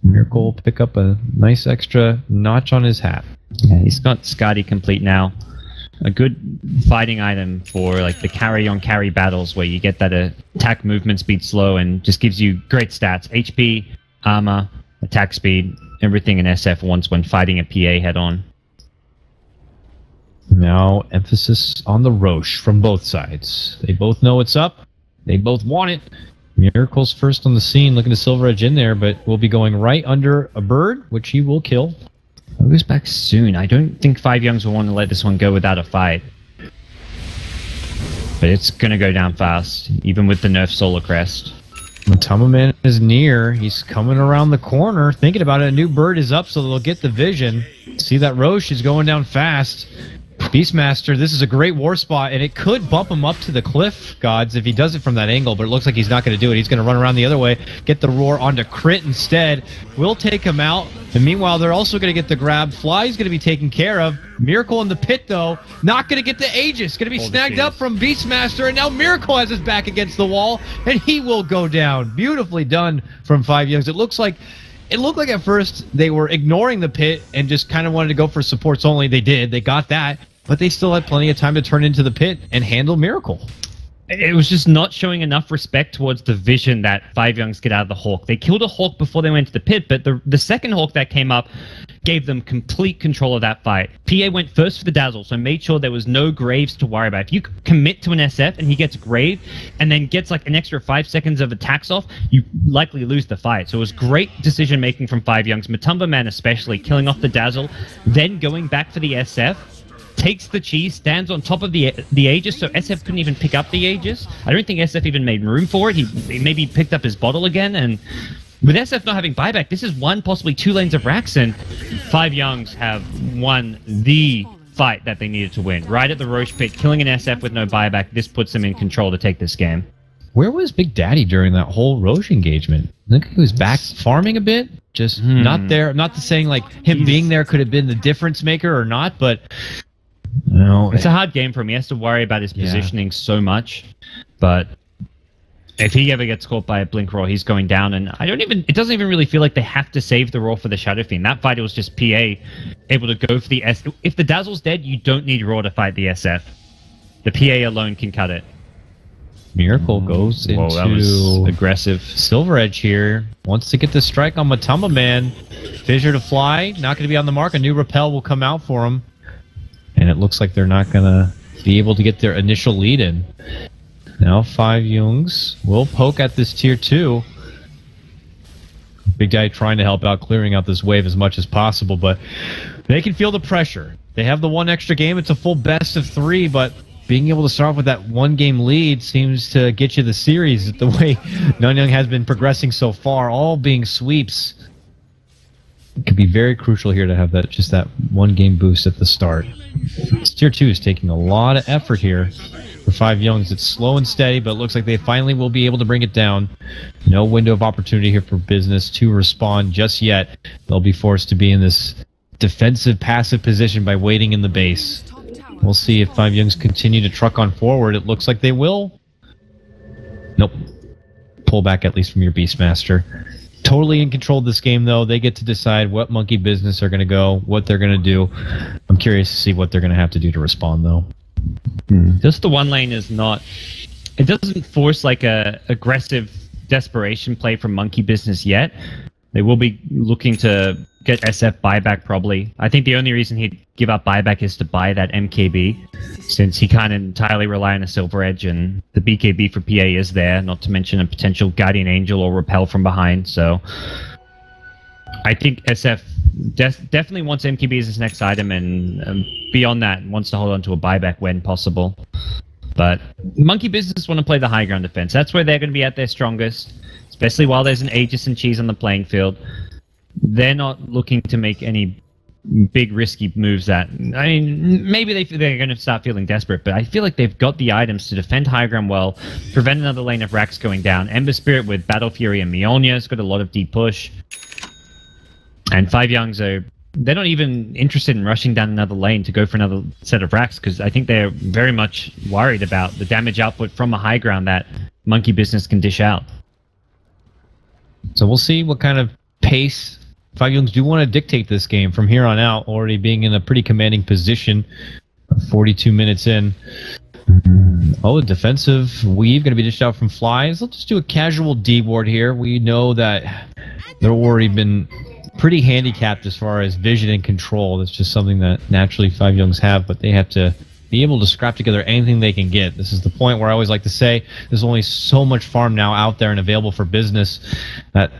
A: Miracle will pick up a nice extra notch on his hat.
B: Yeah, he's got Skadi complete now. A good fighting item for like the carry-on-carry battles where you get that attack movement speed slow and just gives you great stats. HP, armor, attack speed, everything in SF wants when fighting a PA head-on.
A: Now, emphasis on the Roche from both sides. They both know it's up. They both want it. Miracle's first on the scene, looking to Silver Edge in there, but will be going right under a bird, which he will kill.
B: It goes back soon. I don't think 5JuNGz will want to let this one go without a fight. But it's going to go down fast, even with the nerf Solar Crest.
A: Tamaman is near. He's coming around the corner. Thinking about it, a new bird is up, so they'll get the vision. See that Roche is going down fast. Beastmaster, this is a great war spot, and it could bump him up to the cliff, Gods, if he does it from that angle, but it looks like he's not going to do it. He's going to run around the other way, get the roar onto Crit instead. We'll take him out, and meanwhile, they're also going to get the grab. Fly's going to be taken care of. Miracle in the pit, though, not going to get the Aegis. Going to be snagged up from Beastmaster, and now Miracle has his back against the wall, and he will go down. Beautifully done from 5JuNGz. It looked like at first they were ignoring the pit and just kind of wanted to go for supports only. They did. They got that. But they still had plenty of time to turn into the pit and handle Miracle.
B: It was just not showing enough respect towards the vision that 5JuNGz get out of the Hawk. They killed a Hawk before they went to the pit, but the second Hawk that came up gave them complete control of that fight. PA went first for the Dazzle, so made sure there was no Graves to worry about. If you commit to an SF and he gets Grave and then gets like an extra 5 seconds of attacks off, you likely lose the fight. So it was great decision making from 5JuNGz. Matumba Man especially, killing off the Dazzle, then going back for the SF. Takes the cheese, stands on top of the Aegis, so SF couldn't even pick up the Aegis. I don't think SF even made room for it. He maybe picked up his bottle again, and with SF not having buyback, this is one, possibly two lanes of Rax, and 5JuNGz have won the fight that they needed to win. Right at the Roche pit, killing an SF with no buyback, this puts them in control to take this game.
A: Where was Big Daddy during that whole Roche engagement? I think he was back farming a bit, just not there. I'm not saying like him being there could have been the difference maker or not, but...
B: No, it's a hard game for him. He has to worry about his positioning so much, but if he ever gets caught by a Blink Roar, he's going down, and it doesn't even really feel like they have to save the Roar for the Shadow Fiend. That fight, it was just PA able to go for the S. If the Dazzle's dead, you don't need Roar to fight the SF. The PA alone can cut it.
A: Miracle goes into
B: that was aggressive.
A: Silver Edge here. Wants to get the strike on Matumba Man. Fissure to Fly, not going to be on the mark. A new repel will come out for him. And it looks like they're not going to be able to get their initial lead in. Now 5JuNGz will poke at this tier 2. Big Daddy trying to help out, clearing out this wave as much as possible, but they can feel the pressure. They have the one extra game. It's a full best of 3, but being able to start off with that one-game lead seems to get you the series the way Nanyang has been progressing so far, all being sweeps. It could be very crucial here to have that one-game boost at the start. This tier 2 is taking a lot of effort here for 5JuNGz. It's slow and steady, but it looks like they finally will be able to bring it down. No window of opportunity here for business to respond just yet. They'll be forced to be in this defensive, passive position by waiting in the base. We'll see if 5JuNGz continue to truck on forward. It looks like they will. Nope. Pull back at least from your Beastmaster. Totally in control of this game, though. They get to decide what monkey business are going to go, what they're going to do. I'm curious to see what they're going to have to do to respond, though.
B: Just the one lane is not... It doesn't force like a aggressive desperation play from monkey business yet. They will be looking to get SF buyback probably. I think the only reason he'd give up buyback is to buy that MKB, since he can't entirely rely on a Silver Edge, and the BKB for PA is there, not to mention a potential Guardian Angel or Repel from behind. So I think SF definitely wants MKB as his next item, and beyond that, wants to hold on to a buyback when possible. But monkey business want to play the high ground defense. That's where they're going to be at their strongest, especially while there's an Aegis and Cheese on the playing field. They're not looking to make any big risky moves that... I mean, maybe they're going to start feeling desperate, but I feel like they've got the items to defend high ground well, prevent another lane of Rax going down. Ember Spirit with Battle Fury and Mjolnir's got a lot of deep push. And 5JuNGz they're not even interested in rushing down another lane to go for another set of racks, because I think they're very much worried about the damage output from a high ground that monkey business can dish out.
A: So we'll see what kind of pace 5JuNGz do want to dictate this game from here on out, already being in a pretty commanding position 42 minutes in. Oh, a defensive weave going to be dished out from Flies. Let's just do a casual D ward here. We know that they've already been pretty handicapped as far as vision and control. That's just something that naturally 5JuNGz have, but they have to be able to scrap together anything they can get. This is the point where I always like to say there's only so much farm now out there and available for business that,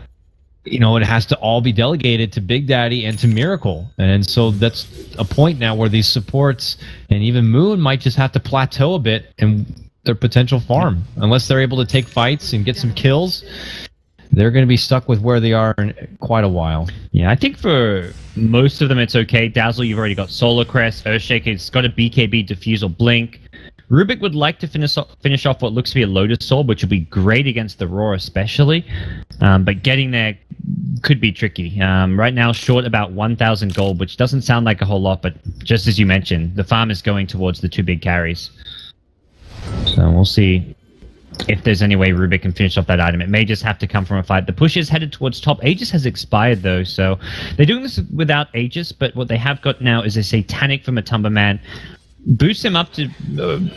A: you know, it has to all be delegated to Big Daddy and to Miracle. And so that's a point now where these supports and even Moon might just have to plateau a bit in their potential farm. Unless they're able to take fights and get some kills, they're going to be stuck with where they are in quite a while.
B: Yeah, I think for most of them it's okay. Dazzle, you've already got Solar Crest. Earthshaker's got a BKB, Diffuse, or Blink. Rubik would like to finish off what looks to be a Lotus Orb, which would be great against the Roar especially. But getting there could be tricky. Right now, short about 1,000 gold, which doesn't sound like a whole lot, but just as you mentioned, the farm is going towards the two big carries. So we'll see if there's any way Rubik can finish off that item. It may just have to come from a fight. The push is headed towards top. Aegis has expired, though, so they're doing this without Aegis, but what they have got now is a Satanic from a Tumberman. Boosts him up to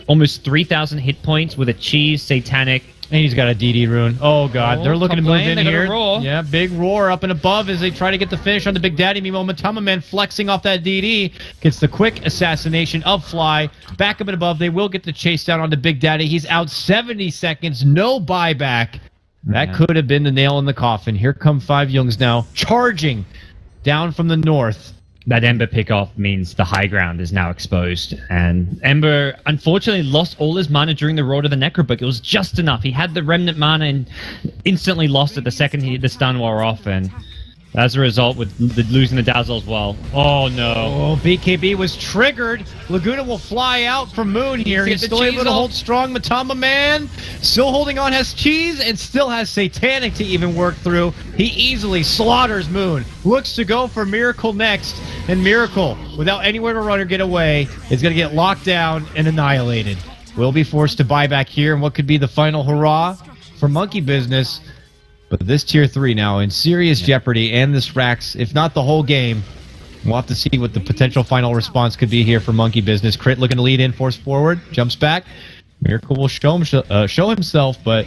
B: almost 3,000 hit points with a Cheese, Satanic.
A: And he's got a DD rune. Oh, God. They're looking to move in here.
C: Roar.
A: Yeah, big roar up and above as they try to get the finish on the Big Daddy. Meanwhile, Matama Man flexing off that DD. Gets the quick assassination of Fly. Back up and above. They will get the chase down on the Big Daddy. He's out 70 seconds. No buyback. That could have been the nail in the coffin. Here come 5JuNGz now. Charging down from the north.
B: That Ember pick-off means the high ground is now exposed. And Ember, unfortunately, lost all his mana during the Roar to the Necrobook. It was just enough. He had the Remnant mana and instantly lost it the second the stun wore off. And as a result, with losing the Dazzle as well. Oh, no.
A: Oh, BKB was triggered. Laguna will fly out from Moon here. He's still able to hold strong. Matama Man still holding on, has Cheese, and still has Satanic to even work through. He easily slaughters Moon. Looks to go for Miracle next. And Miracle, without anywhere to run or get away, is going to get locked down and annihilated. Will be forced to buy back here, and what could be the final hurrah for Monkey Business. But this tier 3 now in serious jeopardy, and this Rax, if not the whole game. We'll have to see what the potential final response could be here for Monkey Business. Crit looking to lead in, force forward, jumps back. Miracle will show himself, but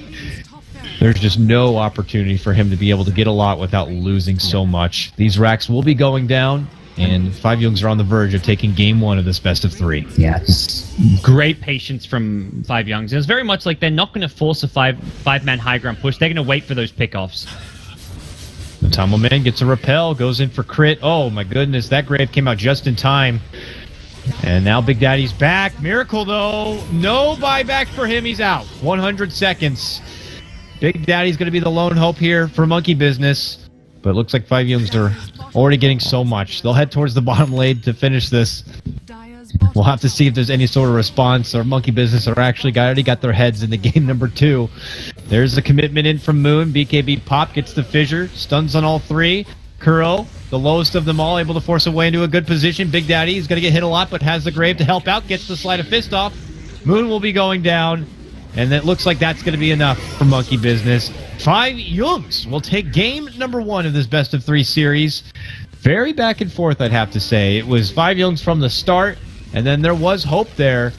A: there's just no opportunity for him to be able to get a lot without losing so much. These Rax will be going down, and 5JuNGz are on the verge of taking game 1 of this best of 3.
B: Yeah, great patience from 5JuNGz. It's very much like they're not going to force a five-man high ground push. They're going to wait for those pickoffs.
A: Matama Man gets a repel, goes in for crit. Oh my goodness, that grave came out just in time. And now Big Daddy's back. Miracle though, no buyback for him. He's out. 100 seconds. Big Daddy's going to be the lone hope here for Monkey Business. But it looks like 5JuNGz are already getting so much. They'll head towards the bottom lane to finish this. We'll have to see if there's any sort of response, or Monkey Business are actually already got their heads in the game number 2. There's the commitment in from Moon. BKB Pop gets the fissure. Stuns on all 3. Kuro, the lowest of them all, able to force away into a good position. Big Daddy is going to get hit a lot, but has the grave to help out. Gets the Sleight of Fist off. Moon will be going down. And it looks like that's going to be enough for Monkey Business. 5JuNGz will take game number 1 of this best of 3 series. Very back and forth, I'd have to say. It was 5JuNGz from the start, and then there was hope there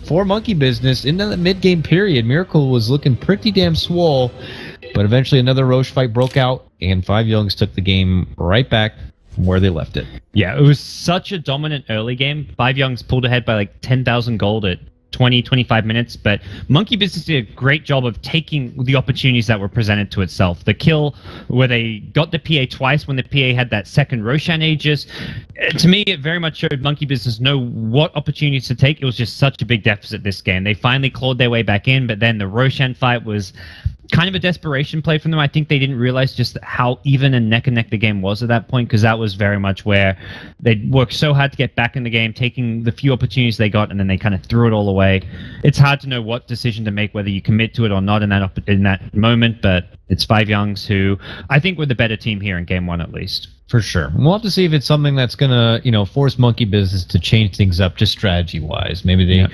A: for Monkey Business into the mid-game period. Miracle was looking pretty damn swole, but eventually another Roche fight broke out, and 5JuNGz took the game right back from where they left it.
B: Yeah, it was such a dominant early game. 5JuNGz pulled ahead by like 10,000 gold at 20-25 minutes, but Monkey Business did a great job of taking the opportunities that were presented to itself. The kill where they got the PA twice when the PA had that second Roshan Aegis, to me it very much showed Monkey Business know what opportunities to take. It was just such a big deficit this game. They finally clawed their way back in, but then the Roshan fight was kind of a desperation play from them. I think they didn't realize just how even and neck the game was at that point, because that was very much where they worked so hard to get back in the game, taking the few opportunities they got, and then they kind of threw it all away. It's hard to know what decision to make, whether you commit to it or not in that moment, but it's 5JuNGz who I think were the better team here in game 1 at least.
A: For sure. We'll have to see if it's something that's going to, force Monkey Business to change things up just strategy-wise. Maybe they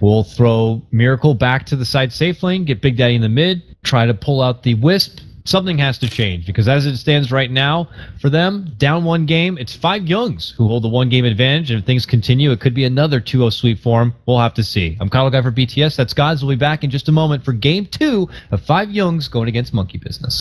A: will throw Miracle back to the side safe lane, get Big Daddy in the mid, try to pull out the Wisp. Something has to change, because as it stands right now, for them, down 1 game, it's 5JuNGz who hold the 1-game advantage, and if things continue, it could be another 2-0 sweep for them. We'll have to see. I'm Kyle Guy for BTS. That's Gods. We'll be back in just a moment for game 2 of 5JuNGz going against Monkey Business.